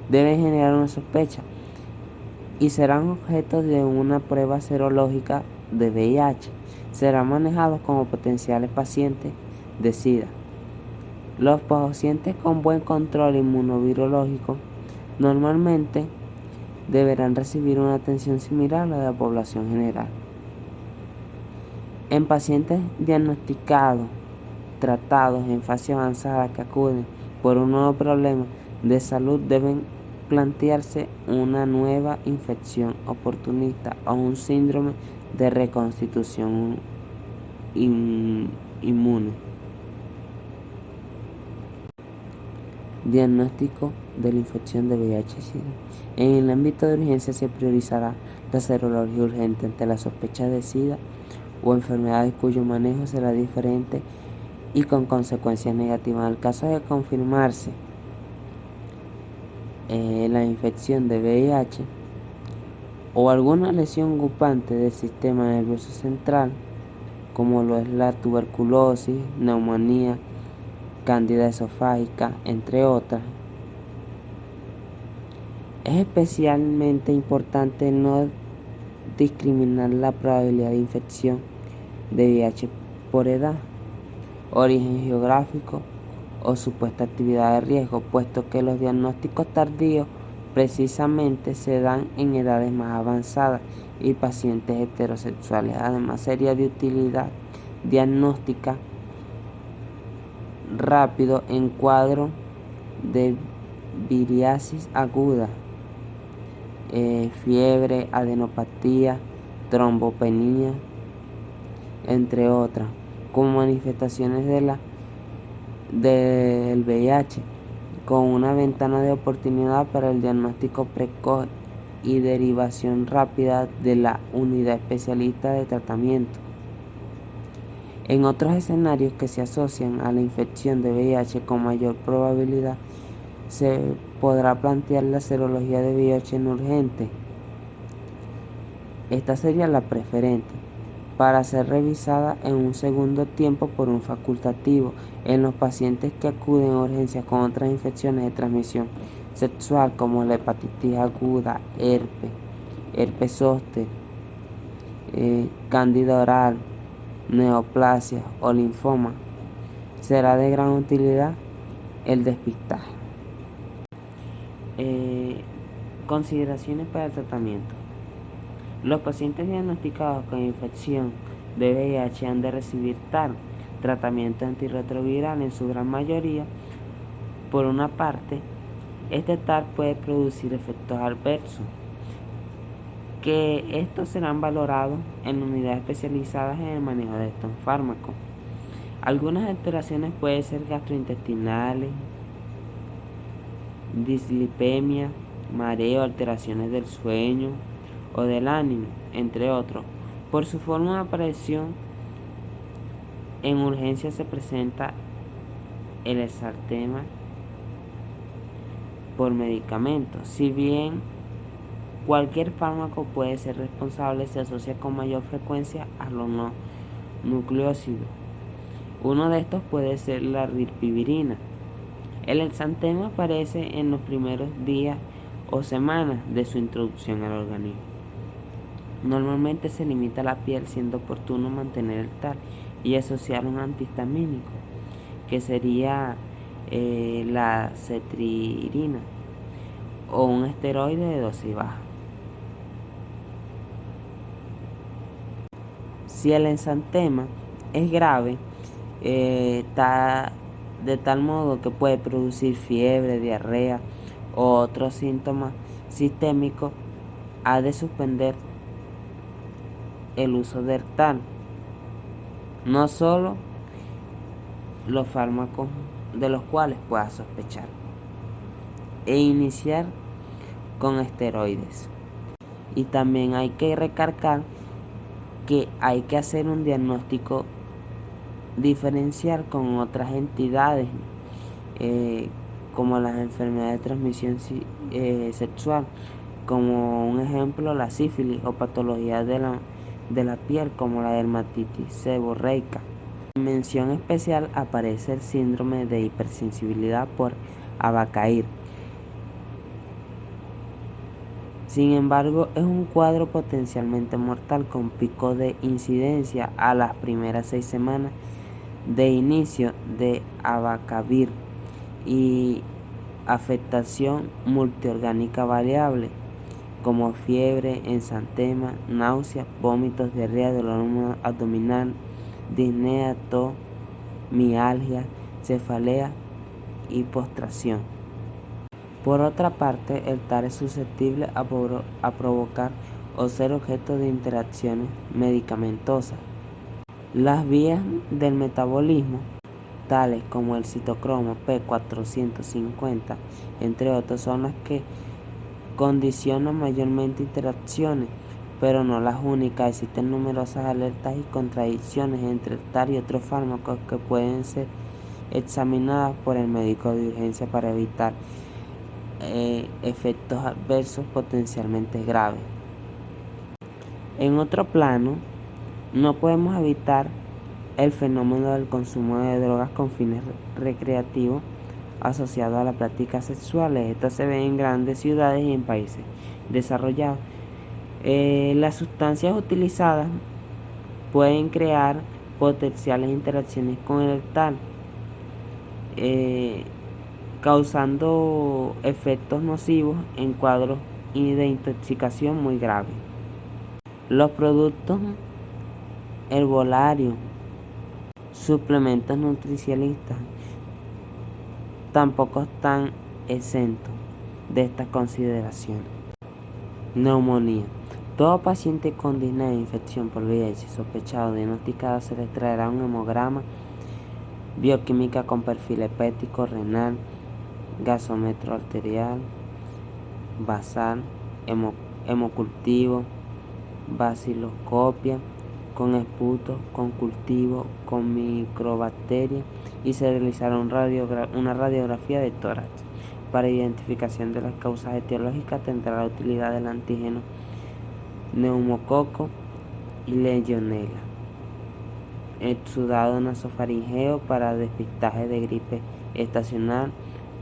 deben generar una sospecha y serán objeto de una prueba serológica de VIH. Serán manejados como potenciales pacientes de SIDA. Los pacientes con buen control inmunovirológico normalmente deberán recibir una atención similar a la de la población general. En pacientes diagnosticados, tratados en fase avanzada que acuden por un nuevo problema de salud deben plantearse una nueva infección oportunista o un síndrome de reconstitución inmune. Diagnóstico de la infección de VIH-Sida. En el ámbito de urgencia se priorizará la serología urgente ante la sospecha de SIDA o enfermedades cuyo manejo será diferente y con consecuencias negativas. En el caso de confirmarse la infección de VIH o alguna lesión ocupante del sistema nervioso central, como lo es la tuberculosis, neumonía, cándida esofágica, entre otras, es especialmente importante no discriminar la probabilidad de infección de VIH por edad, origen geográfico o supuesta actividad de riesgo, puesto que los diagnósticos tardíos precisamente se dan en edades más avanzadas y pacientes heterosexuales. Además, sería de utilidad diagnóstica rápido en cuadro de viriasis aguda, fiebre, adenopatía, trombopenia, entre otras, como manifestaciones del VIH, con una ventana de oportunidad para el diagnóstico precoz y derivación rápida de la unidad especialista de tratamiento. En otros escenarios que se asocian a la infección de VIH con mayor probabilidad, se podrá plantear la serología de VIH en urgente. Esta sería la preferente, para ser revisada en un segundo tiempo por un facultativo en los pacientes que acuden a urgencias con otras infecciones de transmisión sexual como la hepatitis aguda, herpes zóster, cándida oral, neoplasia o linfoma. Será de gran utilidad el despistaje. Consideraciones para el tratamiento. Los pacientes diagnosticados con infección de VIH han de recibir tratamiento antirretroviral en su gran mayoría. Por una parte, este TAR puede producir efectos adversos, que estos serán valorados en unidades especializadas en el manejo de estos fármacos. Algunas alteraciones pueden ser gastrointestinales, dislipemia, mareo, alteraciones del sueño o del ánimo, entre otros. Por su forma de aparición, en urgencia se presenta el exantema por medicamentos. Si bien cualquier fármaco puede ser responsable, se asocia con mayor frecuencia a los no nucleócidos. Uno de estos puede ser la rilpivirina. El exantema aparece en los primeros días o semanas de su introducción al organismo. Normalmente se limita a la piel, siendo oportuno mantener el TAR y asociar un antihistamínico, que sería la cetririna, o un esteroide de dosis baja. Si el exantema es grave, está de tal modo que puede producir fiebre, diarrea o otros síntomas sistémicos, ha de suspender el uso del TAR, no solo los fármacos de los cuales pueda sospechar. e iniciar con esteroides. Y también hay que recalcar que hay que hacer un diagnóstico diferencial con otras entidades, como las enfermedades de transmisión sexual, como un ejemplo la sífilis o patologías de la piel como la dermatitis seborreica. En mención especial aparece el síndrome de hipersensibilidad por abacaír. Sin embargo, es un cuadro potencialmente mortal con pico de incidencia a las primeras 6 semanas de inicio de abacavir y afectación multiorgánica variable como fiebre, ensantema, náuseas, vómitos, diarrea, dolor abdominal, disnea, tos, mialgia, cefalea y postración. Por otra parte, el TAR es susceptible a provocar o ser objeto de interacciones medicamentosas. Las vías del metabolismo, tales como el citocromo P450, entre otros, son las que condicionan mayormente interacciones, pero no las únicas. Existen numerosas alertas y contradicciones entre el TAR y otros fármacos que pueden ser examinadas por el médico de urgencia para evitar efectos adversos potencialmente graves. En otro plano, no podemos evitar el fenómeno del consumo de drogas con fines recreativos asociado a las prácticas sexuales. Esto se ve en grandes ciudades y en países desarrollados. Las sustancias utilizadas pueden crear potenciales interacciones con el TAR, causando efectos nocivos en cuadros de intoxicación muy graves. Los productos herbolarios, suplementos nutricionistas, tampoco están exentos de estas consideraciones. Neumonía. Todo paciente con disnea de infección por VIH sospechado o diagnosticado se le extraerá un hemograma, bioquímica con perfil hepático, renal, gasómetro arterial, basal, hemocultivo, baciloscopia, con esputo, con cultivo, con microbacterias, y se realizará una radiografía de tórax. Para identificación de las causas etiológicas tendrá la utilidad del antígeno neumococo y legionela. Exudado nasofaringeo para despistaje de gripe estacional,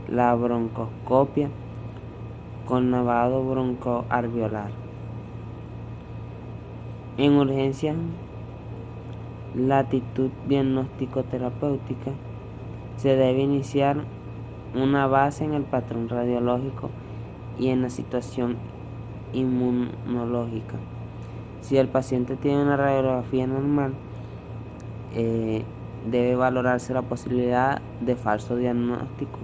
la broncoscopia con lavado broncoalveolar. En urgencias, la actitud diagnóstico-terapéutica se debe iniciar una base en el patrón radiológico y en la situación inmunológica. Si el paciente tiene una radiografía normal, debe valorarse la posibilidad de falso diagnóstico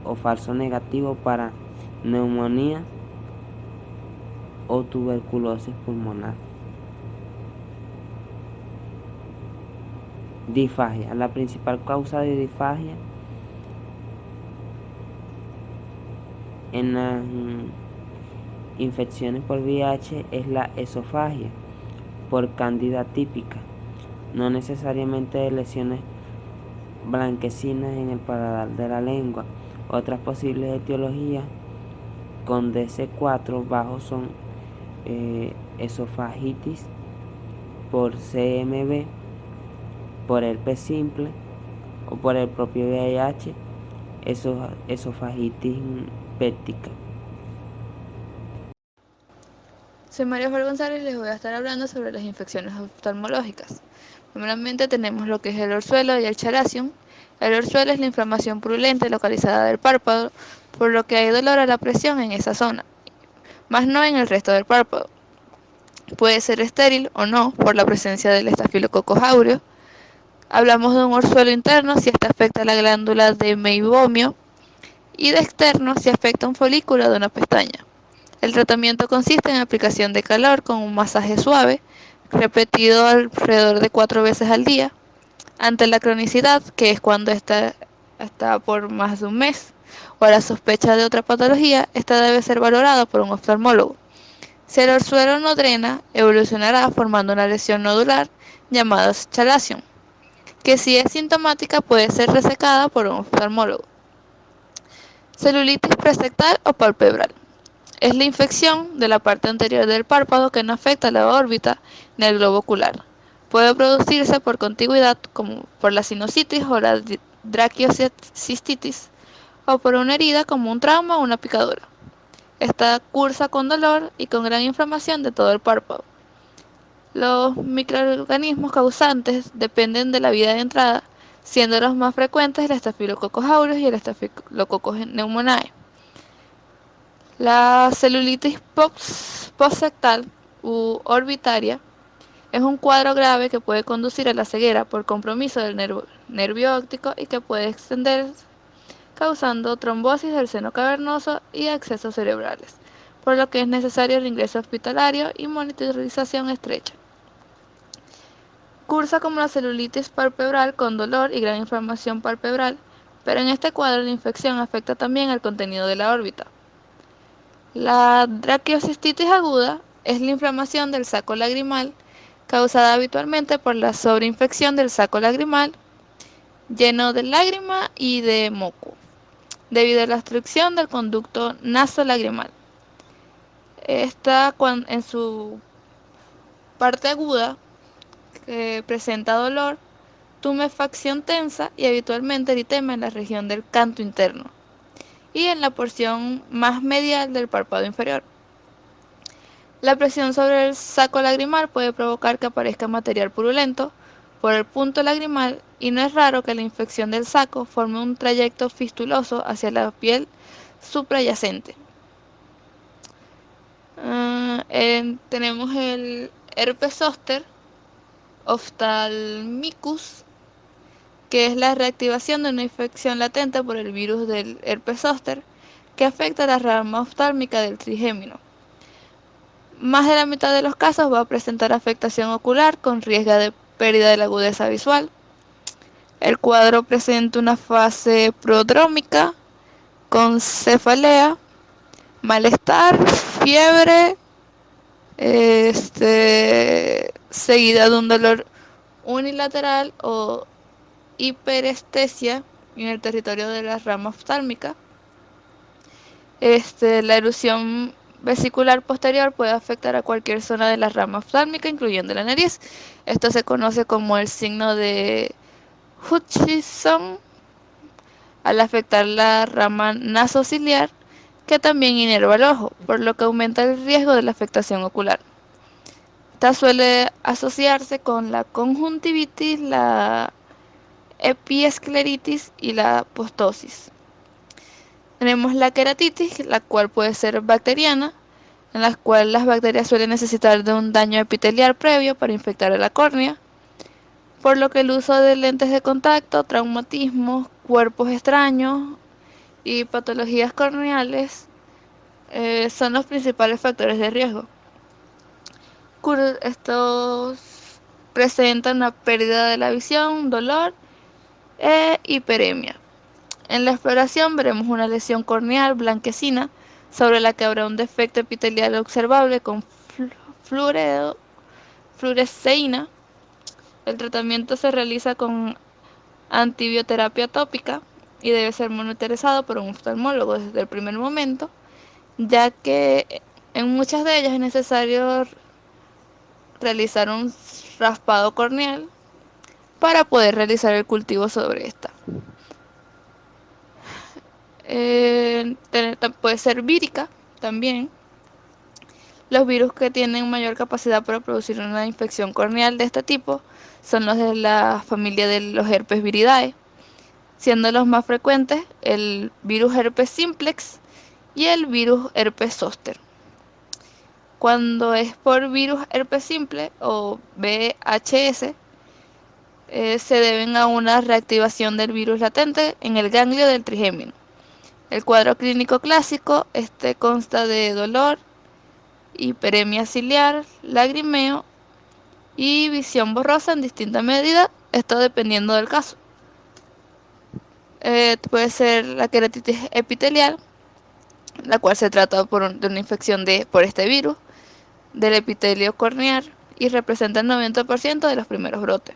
o falso negativo para neumonía o tuberculosis pulmonar. Disfagia. La principal causa de disfagia en las infecciones por VIH es la esofagia por cándida típica, no necesariamente de lesiones blanquecinas en el paladar de la lengua. Otras posibles etiologías con DC4 bajo son esofagitis por CMV, por herpes simple o por el propio VIH, esofagitis péptica. Soy María Jorge González, les voy a estar hablando sobre las infecciones oftalmológicas. Primeramente tenemos lo que es el orzuelo y el chalazion. El orzuelo es la inflamación purulenta localizada del párpado, por lo que hay dolor a la presión en esa zona, más no en el resto del párpado. Puede ser estéril o no por la presencia del estafilococcus aureus. Hablamos de un orzuelo interno si este afecta la glándula de meibomio y de externo si afecta un folículo de una pestaña. El tratamiento consiste en aplicación de calor con un masaje suave, repetido alrededor de 4 veces al día. Ante la cronicidad, que es cuando esta hasta por más de un mes, o a la sospecha de otra patología, esta debe ser valorada por un oftalmólogo. Si el orzuelo no drena, evolucionará formando una lesión nodular llamada chalazion, que si es sintomática puede ser resecada por un oftalmólogo. Celulitis presectal o palpebral. Es la infección de la parte anterior del párpado que no afecta la órbita ni el globo ocular. Puede producirse por contigüidad, como por la sinusitis o la draquiocistitis, o por una herida como un trauma o una picadura. Esta cursa con dolor y con gran inflamación de todo el párpado. Los microorganismos causantes dependen de la vía de entrada, siendo los más frecuentes el Staphylococcus aureus y el Staphylococcus pneumoniae. La celulitis postsectal u orbitaria es un cuadro grave que puede conducir a la ceguera por compromiso del nervio óptico y que puede extenderse causando trombosis del seno cavernoso y accesos cerebrales, por lo que es necesario el ingreso hospitalario y monitorización estrecha. Cursa como la celulitis palpebral con dolor y gran inflamación palpebral, pero en este cuadro la infección afecta también al contenido de la órbita. La draquiocistitis aguda es la inflamación del saco lagrimal causada habitualmente por la sobreinfección del saco lagrimal lleno de lágrima y de moco, debido a la obstrucción del conducto nasolagrimal. Esta, en su parte aguda, que presenta dolor, tumefacción tensa y habitualmente eritema en la región del canto interno y en la porción más medial del párpado inferior. La presión sobre el saco lagrimal puede provocar que aparezca material purulento por el punto lagrimal y no es raro que la infección del saco forme un trayecto fistuloso hacia la piel suprayacente. Tenemos el herpes zóster oftalmicus, que es la reactivación de una infección latente por el virus del herpes zóster que afecta la rama oftálmica del trigémino. Más de la mitad de los casos va a presentar afectación ocular con riesgo de pérdida de la agudeza visual. El cuadro presenta una fase prodrómica con cefalea, malestar, fiebre, seguida de un dolor unilateral o hiperestesia en el territorio de la rama oftálmica. La erupción vesicular posterior puede afectar a cualquier zona de la rama oftálmica, incluyendo la nariz. Esto se conoce como el signo de Hutchinson, al afectar la rama nasociliar, que también inerva el ojo, por lo que aumenta el riesgo de la afectación ocular. Esta suele asociarse con la conjuntivitis, la epiescleritis y la postosis. Tenemos la queratitis, la cual puede ser bacteriana, en la cual las bacterias suelen necesitar de un daño epitelial previo para infectar a la córnea, por lo que el uso de lentes de contacto, traumatismos, cuerpos extraños y patologías corneales son los principales factores de riesgo. Estos presentan una pérdida de la visión, dolor e hiperemia. En la exploración veremos una lesión corneal blanquecina sobre la que habrá un defecto epitelial observable con fluoresceína. El tratamiento se realiza con antibioterapia tópica y debe ser monitorizado por un oftalmólogo desde el primer momento, ya que en muchas de ellas es necesario realizar un raspado corneal para poder realizar el cultivo sobre esta. Puede ser vírica también. Los virus que tienen mayor capacidad para producir una infección corneal de este tipo son los de la familia de los herpes viridae, siendo los más frecuentes el virus herpes simplex y el virus herpes zóster. Cuando es por virus herpes simple o VHS, se deben a una reactivación del virus latente en el ganglio del trigémino. El cuadro clínico clásico consta de dolor, hiperemia ciliar, lagrimeo y visión borrosa en distinta medida, esto dependiendo del caso. Puede ser la queratitis epitelial, la cual se trata de una infección por este virus del epitelio corneal y representa el 90% de los primeros brotes.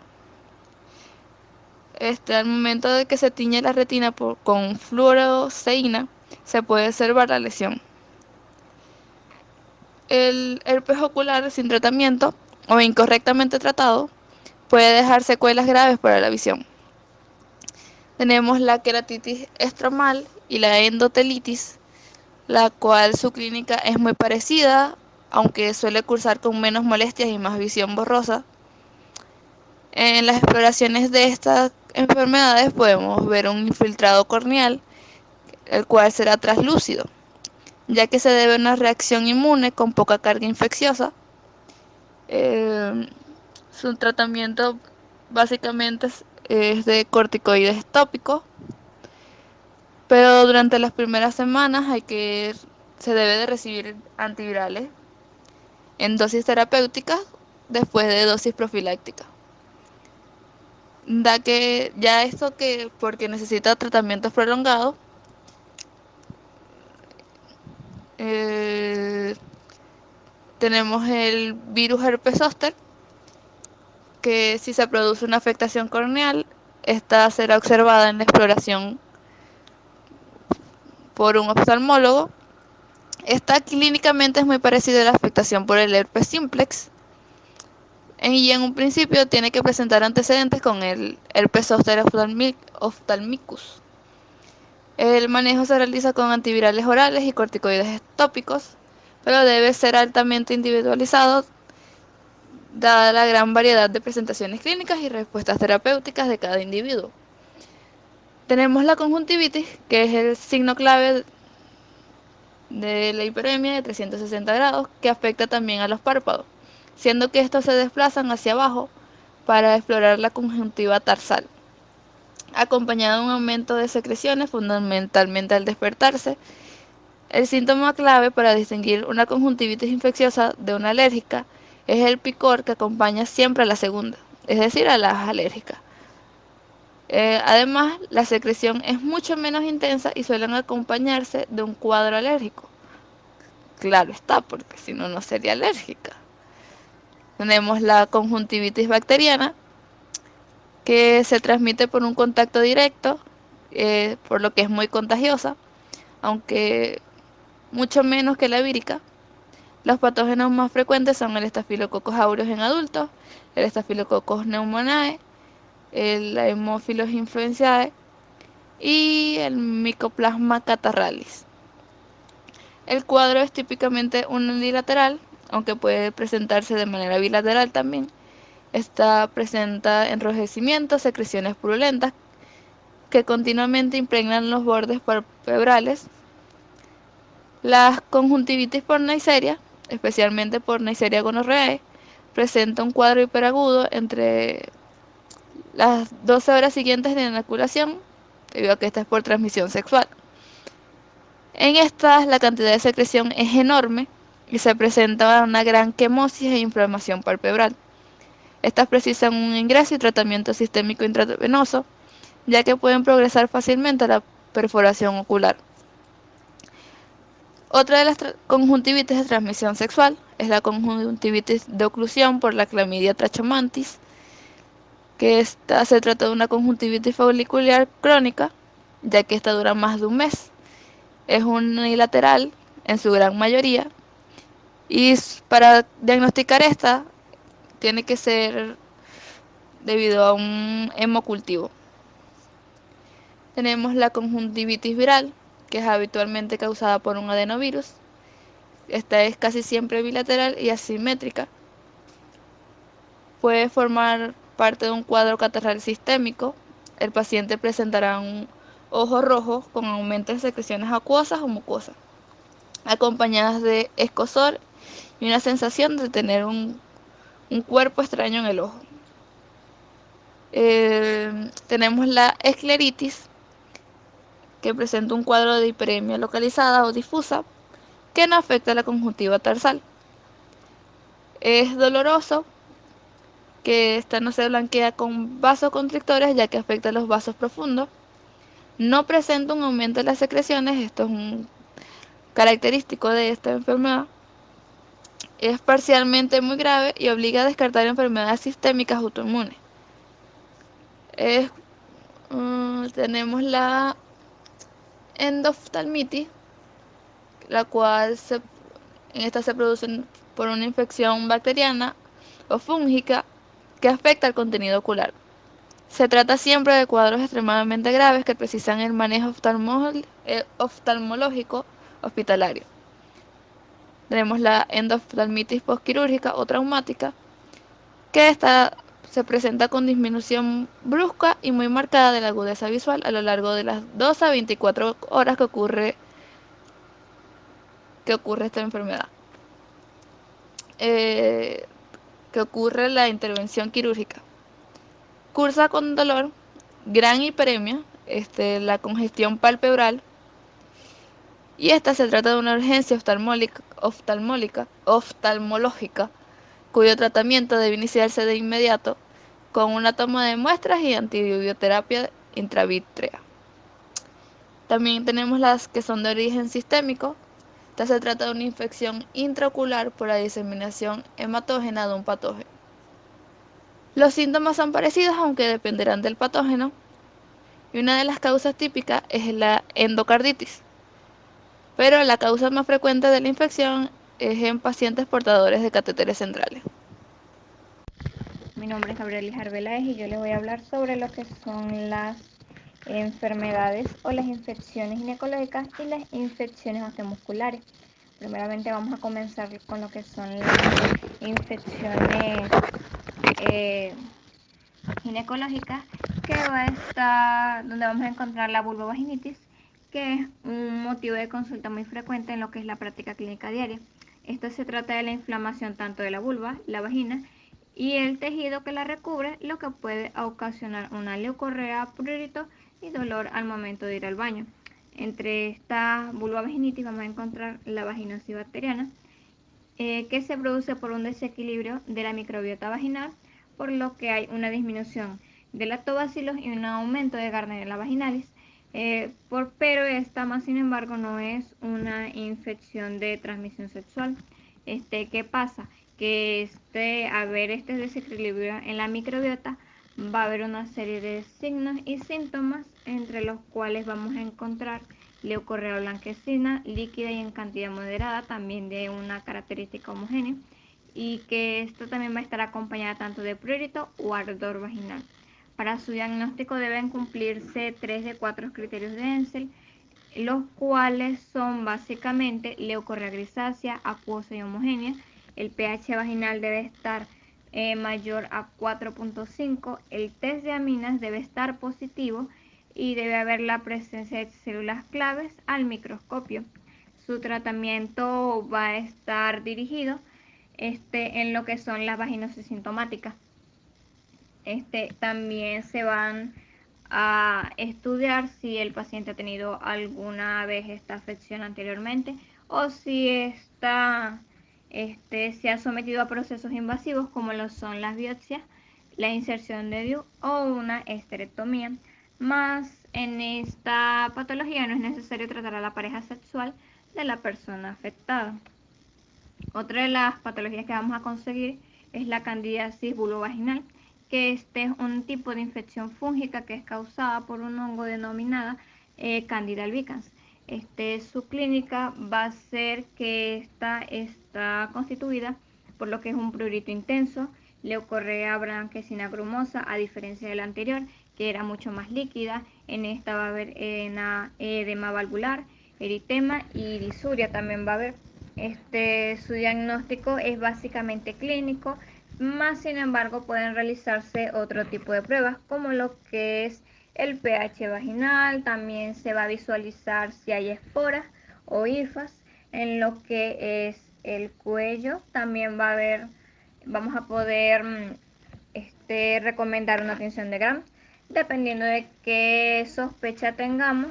Al momento de que se tiñe la retina con fluoresceína, se puede observar la lesión. El herpes ocular sin tratamiento o incorrectamente tratado puede dejar secuelas graves para la visión. Tenemos la queratitis estromal y la endotelitis, la cual su clínica es muy parecida, aunque suele cursar con menos molestias y más visión borrosa. En las exploraciones de estas enfermedades podemos ver un infiltrado corneal, el cual será translúcido, ya que se debe a una reacción inmune con poca carga infecciosa. Su tratamiento básicamente es de corticoides tópicos, pero durante las primeras semanas se debe de recibir antivirales en dosis terapéuticas después de dosis profilácticas. Da que ya esto que porque necesita tratamientos prolongados, tenemos el virus herpes zóster, que si se produce una afectación corneal, esta será observada en la exploración por un oftalmólogo. Esta clínicamente es muy parecida a la afectación por el herpes simplex, y en un principio tiene que presentar antecedentes con el herpes zóster oftalmicus. El manejo se realiza con antivirales orales y corticoides tópicos, pero debe ser altamente individualizado dada la gran variedad de presentaciones clínicas y respuestas terapéuticas de cada individuo. Tenemos la conjuntivitis, que es el signo clave de la hiperemia de 360 grados, que afecta también a los párpados, siendo que estos se desplazan hacia abajo para explorar la conjuntiva tarsal, acompañado de un aumento de secreciones fundamentalmente al despertarse. El síntoma clave para distinguir una conjuntivitis infecciosa de una alérgica es el picor que acompaña siempre a la segunda, es decir, a las alérgicas. Además, la secreción es mucho menos intensa y suelen acompañarse de un cuadro alérgico. Claro está, porque si no, no sería alérgica. Tenemos la conjuntivitis bacteriana, que se transmite por un contacto directo, por lo que es muy contagiosa, aunque mucho menos que la vírica. Los patógenos más frecuentes son el Staphylococcus aureus en adultos, el Staphylococcus pneumoniae, el Haemophilus influenzae y el Mycoplasma catarrhalis. El cuadro es típicamente unilateral, aunque puede presentarse de manera bilateral también. Esta presenta enrojecimientos, secreciones purulentas que continuamente impregnan los bordes palpebrales. Las conjuntivitis por Neisseria, especialmente por Neisseria gonorrhoeae, presenta un cuadro hiperagudo entre las 12 horas siguientes de la inoculación, debido a que esta es por transmisión sexual. En estas, la cantidad de secreción es enorme y se presenta una gran quemosis e inflamación palpebral. Estas precisan un ingreso y tratamiento sistémico intravenoso, ya que pueden progresar fácilmente a la perforación ocular. Otra de las conjuntivitis de transmisión sexual es la conjuntivitis de oclusión por la clamidia trachomantis, que se trata de una conjuntivitis folicular crónica, ya que esta dura más de un mes. Es unilateral en su gran mayoría, y para diagnosticar esta tiene que ser debido a un hemocultivo. Tenemos la conjuntivitis viral, que es habitualmente causada por un adenovirus. Esta es casi siempre bilateral y asimétrica. Puede formar parte de un cuadro catarral sistémico. El paciente presentará un ojo rojo con aumento de secreciones acuosas o mucosas, acompañadas de escozor y una sensación de tener un cuerpo extraño en el ojo. Tenemos la escleritis, que presenta un cuadro de hiperemia localizada o difusa que no afecta a la conjuntiva tarsal. Es doloroso, que esta no se blanquea con vasoconstrictores, ya que afecta a los vasos profundos. no presenta un aumento de las secreciones, esto es un característico de esta enfermedad, es parcialmente muy grave y obliga a descartar enfermedades sistémicas autoinmunes. Tenemos la endoftalmitis, la cual en esta se produce por una infección bacteriana o fúngica que afecta al contenido ocular. Se trata siempre de cuadros extremadamente graves que precisan el manejo oftalmológico hospitalario. Tenemos la endoftalmitis postquirúrgica o traumática, que se presenta con disminución brusca y muy marcada de la agudeza visual a lo largo de las 2 a 24 horas que ocurre esta enfermedad, que ocurre la intervención quirúrgica. Cursa con dolor, gran hiperemia, la congestión palpebral, y esta se trata de una urgencia oftalmológica, cuyo tratamiento debe iniciarse de inmediato con una toma de muestras y antibioterapia intravítrea. También tenemos las que son de origen sistémico. Esta se trata de una infección intraocular por la diseminación hematógena de un patógeno. Los síntomas son parecidos, aunque dependerán del patógeno, y una de las causas típicas es la endocarditis, pero la causa más frecuente de la infección es en pacientes portadores de catéteres centrales. Mi nombre es Gabriela Arbeláez y yo les voy a hablar sobre lo que son las enfermedades o las infecciones ginecológicas y las infecciones osteomusculares. Primeramente vamos a comenzar con lo que son las infecciones ginecológicas, que va a estar donde vamos a encontrar la vulvovaginitis, que es un motivo de consulta muy frecuente en lo que es la práctica clínica diaria. Esto se trata de la inflamación tanto de la vulva, la vagina y el tejido que la recubre, lo que puede ocasionar una leucorrea, prurito y dolor al momento de ir al baño. Entre esta vulvovaginitis vamos a encontrar la vaginosis bacteriana, que se produce por un desequilibrio de la microbiota vaginal, por lo que hay una disminución de lactobacilos y un aumento de Gardnerella vaginalis. Pero esta, más sin embargo, no es una infección de transmisión sexual. ¿Qué pasa? Que haber este desequilibrio en la microbiota, va a haber una serie de signos y síntomas, entre los cuales vamos a encontrar leucorrea blanquecina, líquida y en cantidad moderada, también de una característica homogénea, y que esto también va a estar acompañada tanto de prurito o ardor vaginal. Para su diagnóstico deben cumplirse 3 de 4 criterios de Ensel, los cuales son básicamente leucorrea grisácea, acuosa y homogénea. El pH vaginal debe estar mayor a 4.5, el test de aminas debe estar positivo y debe haber la presencia de células claves al microscopio. Su tratamiento va a estar dirigido en lo que son las vaginosis sintomáticas. También se van a estudiar si el paciente ha tenido alguna vez esta afección anteriormente o si se ha sometido a procesos invasivos como lo son las biopsias, la inserción de DIU o una esterectomía. Más en esta patología no es necesario tratar a la pareja sexual de la persona afectada. Otra de las patologías que vamos a conseguir es la candidiasis vulvovaginal, que es un tipo de infección fúngica que es causada por un hongo denominada Candida albicans. Su clínica va a ser que está constituida por lo que es un prurito intenso, leucorrea blanquecina grumosa, a diferencia de la anterior, que era mucho más líquida. En esta va a haber edema valvular, eritema y disuria también va a haber. Su diagnóstico es básicamente clínico, más sin embargo pueden realizarse otro tipo de pruebas como lo que es el pH vaginal. También se va a visualizar si hay esporas o hifas en lo que es el cuello. También vamos a poder recomendar una tinción de Gram dependiendo de qué sospecha tengamos.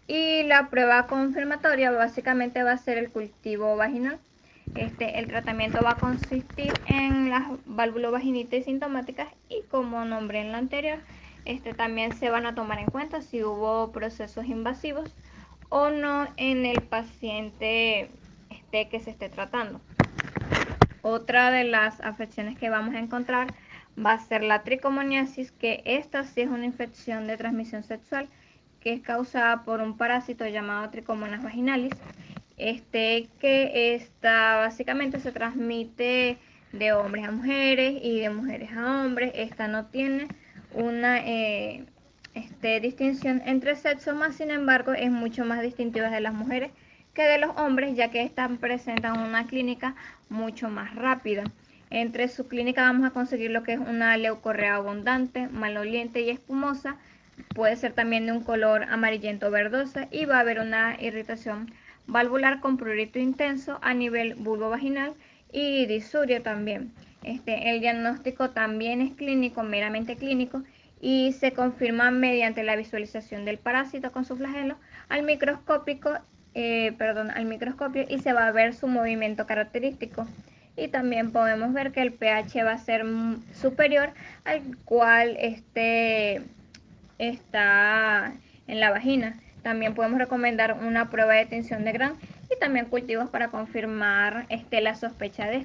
Y la prueba confirmatoria básicamente va a ser el cultivo vaginal. El tratamiento va a consistir en las válvulovaginitis sintomáticas y, como nombré en la anterior, También se van a tomar en cuenta si hubo procesos invasivos o no en el paciente que se esté tratando. Otra de las afecciones que vamos a encontrar va a ser la tricomoniasis, que esta sí es una infección de transmisión sexual que es causada por un parásito llamado Trichomonas vaginalis, que esta básicamente se transmite de hombres a mujeres y de mujeres a hombres. Esta no tiene una distinción entre sexos, más sin embargo es mucho más distintiva de las mujeres que de los hombres, ya que estas presentan una clínica mucho más rápida. Entre su clínica vamos a conseguir lo que es una leucorrea abundante, maloliente y espumosa. Puede ser también de un color amarillento verdosa y va a haber una irritación valvular con prurito intenso a nivel vulvovaginal y disuria también. El diagnóstico también es clínico, meramente clínico, y se confirma mediante la visualización del parásito con su flagelo al microscopio y se va a ver su movimiento característico. Y también podemos ver que el pH va a ser superior al cual está en la vagina. También podemos recomendar una prueba de tinción de Gram y también cultivos para confirmar la sospecha de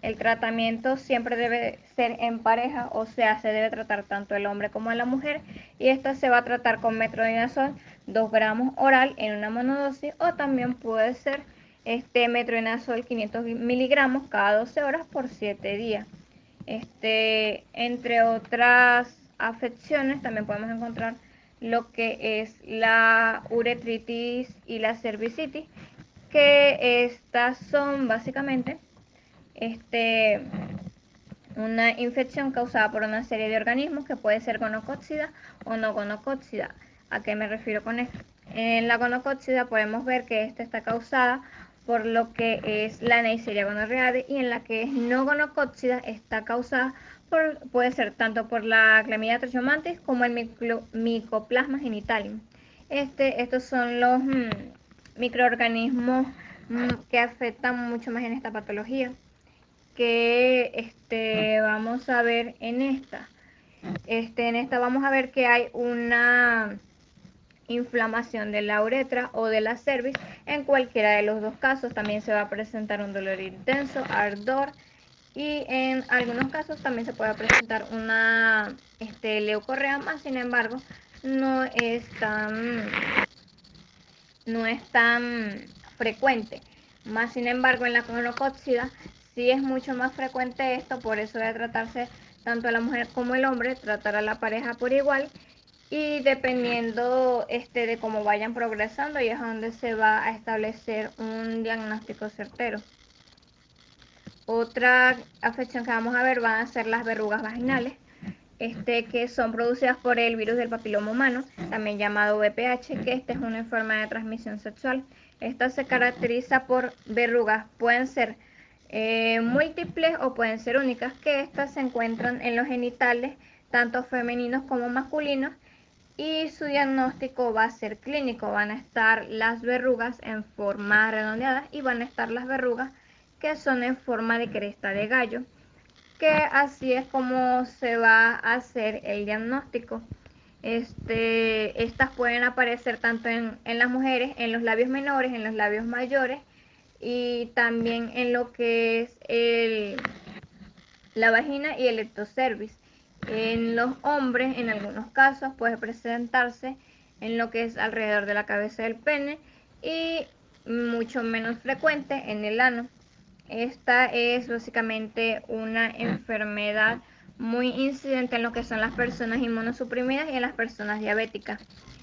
El tratamiento siempre debe ser en pareja, o sea, se debe tratar tanto el hombre como la mujer, y esto se va a tratar con metronidazol 2 gramos oral en una monodosis, o también puede ser metronidazol 500 miligramos cada 12 horas por 7 días. Entre otras afecciones también podemos encontrar lo que es la uretritis y la cervicitis, que estas son básicamente una infección causada por una serie de organismos que puede ser gonocóccida o no gonocóccida. ¿A qué me refiero con esto? En la gonocóccida podemos ver que esta está causada por lo que es la Neisseria gonorrhoeae, y en la que es no gonocóccida está causada puede ser tanto por la Chlamydia trachomatis como el Mycoplasma genitalium. Estos son los microorganismos que afectan mucho más en esta patología, que vamos a ver en esta. En esta vamos a ver que hay una inflamación de la uretra o de la cervix. En cualquiera de los dos casos también se va a presentar un dolor intenso, ardor, y en algunos casos también se puede presentar una leucorrea, más sin embargo no es tan frecuente. Más sin embargo, en la gonocóccida sí es mucho más frecuente esto, por eso debe tratarse tanto a la mujer como el hombre, tratar a la pareja por igual, y dependiendo de cómo vayan progresando, y es donde se va a establecer un diagnóstico certero. Otra afección que vamos a ver van a ser las verrugas vaginales, que son producidas por el virus del papiloma humano, también llamado VPH, que es una enfermedad de transmisión sexual. Esta se caracteriza por verrugas, pueden ser múltiples o pueden ser únicas, que estas se encuentran en los genitales, tanto femeninos como masculinos, y su diagnóstico va a ser clínico. Van a estar las verrugas en forma redondeada y van a estar las verrugas que son en forma de cresta de gallo, que así es como se va a hacer el diagnóstico. Estas pueden aparecer tanto en las mujeres, en los labios menores, en los labios mayores, y también en lo que es la vagina y el ectocervix. En los hombres, en algunos casos, puede presentarse en lo que es alrededor de la cabeza del pene, y mucho menos frecuente en el ano. Esta es básicamente una enfermedad muy incidente en lo que son las personas inmunosuprimidas y en las personas diabéticas.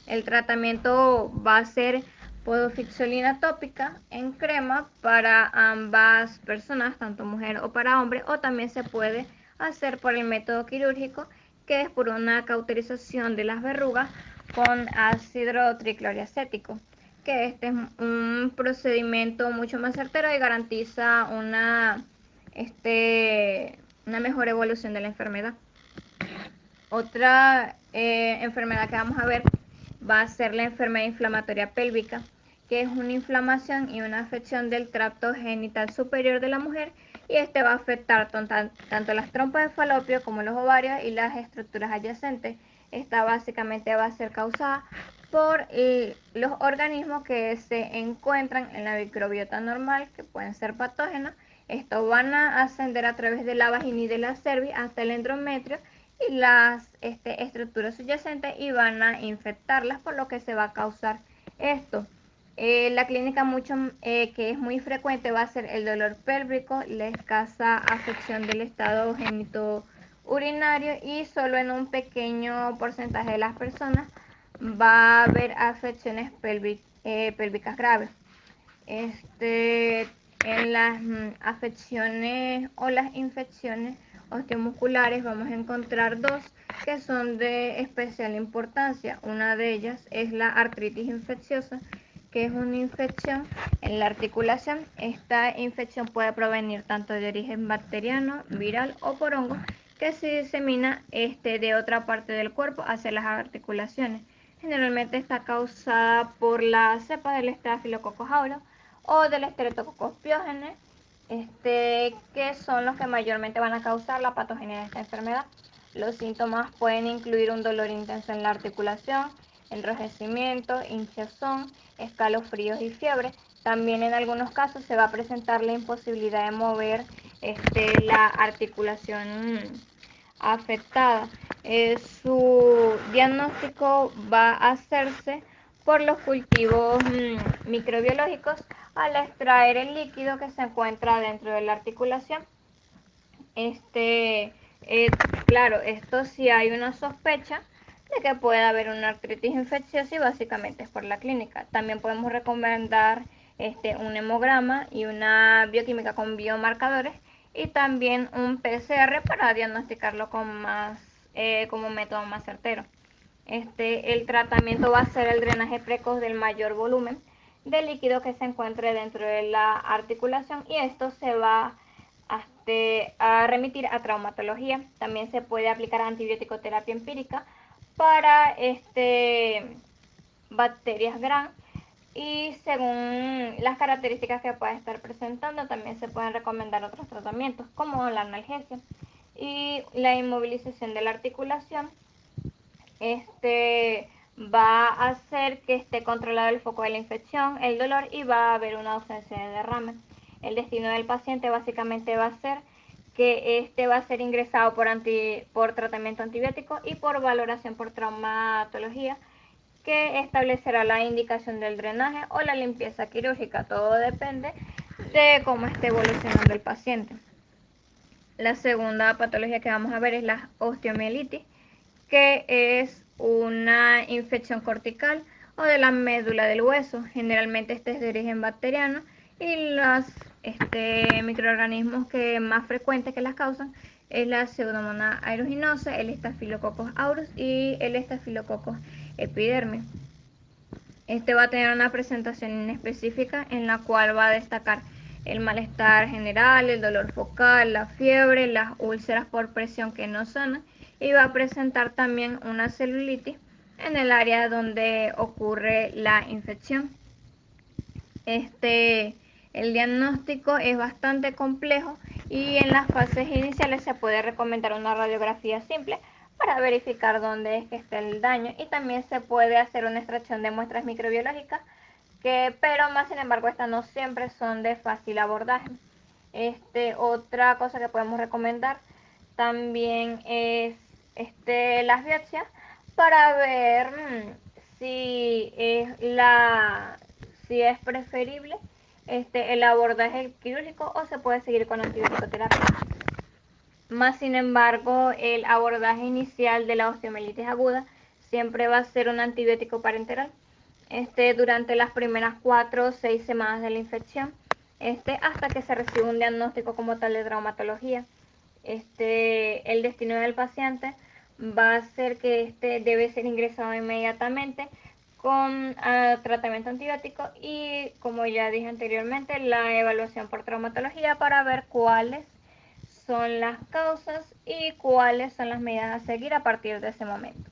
El tratamiento va a ser podofixolina tópica en crema para ambas personas, tanto mujer o para hombre, o también se puede hacer por el método quirúrgico, que es por una cauterización de las verrugas con ácido tricloroacético, que este es un procedimiento mucho más certero y garantiza una mejor evolución de la enfermedad. Otra enfermedad que vamos a ver va a ser la enfermedad inflamatoria pélvica, que es una inflamación y una afección del tracto genital superior de la mujer, y este va a afectar tanto las trompas de falopio como los ovarios y las estructuras adyacentes. Esta básicamente va a ser causada por los organismos que se encuentran en la microbiota normal, que pueden ser patógenos. Estos van a ascender a través de la vagina y de la cervix hasta el endometrio y las estructuras subyacentes y van a infectarlas, por lo que se va a causar esto. La clínica que es muy frecuente va a ser el dolor pélvico, la escasa afección del estado genitourinario y solo en un pequeño porcentaje de las personas va a haber afecciones pélvicas graves. En las afecciones o las infecciones osteomusculares vamos a encontrar dos que son de especial importancia. Una de ellas es la artritis infecciosa, que es una infección en la articulación. Esta infección puede provenir tanto de origen bacteriano, viral o por hongo, que se disemina de otra parte del cuerpo hacia las articulaciones. Generalmente está causada por la cepa del Staphylococcus aureus o del Streptococcus pyogenes, que son los que mayormente van a causar la patogenia de esta enfermedad. Los síntomas pueden incluir un dolor intenso en la articulación, enrojecimiento, hinchazón, escalofríos y fiebre. También en algunos casos se va a presentar la imposibilidad de mover la articulación afectada. Su diagnóstico va a hacerse por los cultivos microbiológicos al extraer el líquido que se encuentra dentro de la articulación. Claro, esto sí hay una sospecha de que puede haber una artritis infecciosa y básicamente es por la clínica. También podemos recomendar un hemograma y una bioquímica con biomarcadores y también un PCR para diagnosticarlo como método más certero. El tratamiento va a ser el drenaje precoz del mayor volumen de líquido que se encuentre dentro de la articulación y esto se va a remitir a traumatología. También se puede aplicar antibiótico-terapia empírica para bacterias Gram y según las características que pueda estar presentando también se pueden recomendar otros tratamientos como la analgesia y la inmovilización de la articulación. Va a hacer que esté controlado el foco de la infección, el dolor y va a haber una ausencia de derrame. El destino del paciente básicamente va a ser que va a ser ingresado por tratamiento antibiótico y por valoración por traumatología, que establecerá la indicación del drenaje o la limpieza quirúrgica. Todo depende de cómo esté evolucionando el paciente. La segunda patología que vamos a ver es la osteomielitis, que es una infección cortical o de la médula del hueso. Generalmente es de origen bacteriano y los microorganismos más frecuentes que las causan es la Pseudomonas aeruginosa, el Staphylococcus aureus y el Staphylococcus epidermis. Va a tener una presentación específica en la cual va a destacar el malestar general, el dolor focal, la fiebre, las úlceras por presión que no sanan y va a presentar también una celulitis en el área donde ocurre la infección. El diagnóstico es bastante complejo y en las fases iniciales se puede recomendar una radiografía simple para verificar dónde es que está el daño y también se puede hacer una extracción de muestras microbiológicas, pero más sin embargo estas no siempre son de fácil abordaje. Otra cosa que podemos recomendar también es las biopsias para ver si es preferible el abordaje quirúrgico o se puede seguir con antibiótico-terapia. Más sin embargo, el abordaje inicial de la osteomielitis aguda siempre va a ser un antibiótico parenteral durante las primeras 4 o 6 semanas de la infección, hasta que se reciba un diagnóstico como tal de traumatología. El destino del paciente va a ser que debe ser ingresado inmediatamente con tratamiento antibiótico y, como ya dije anteriormente, la evaluación por traumatología para ver cuáles son las causas y cuáles son las medidas a seguir a partir de ese momento.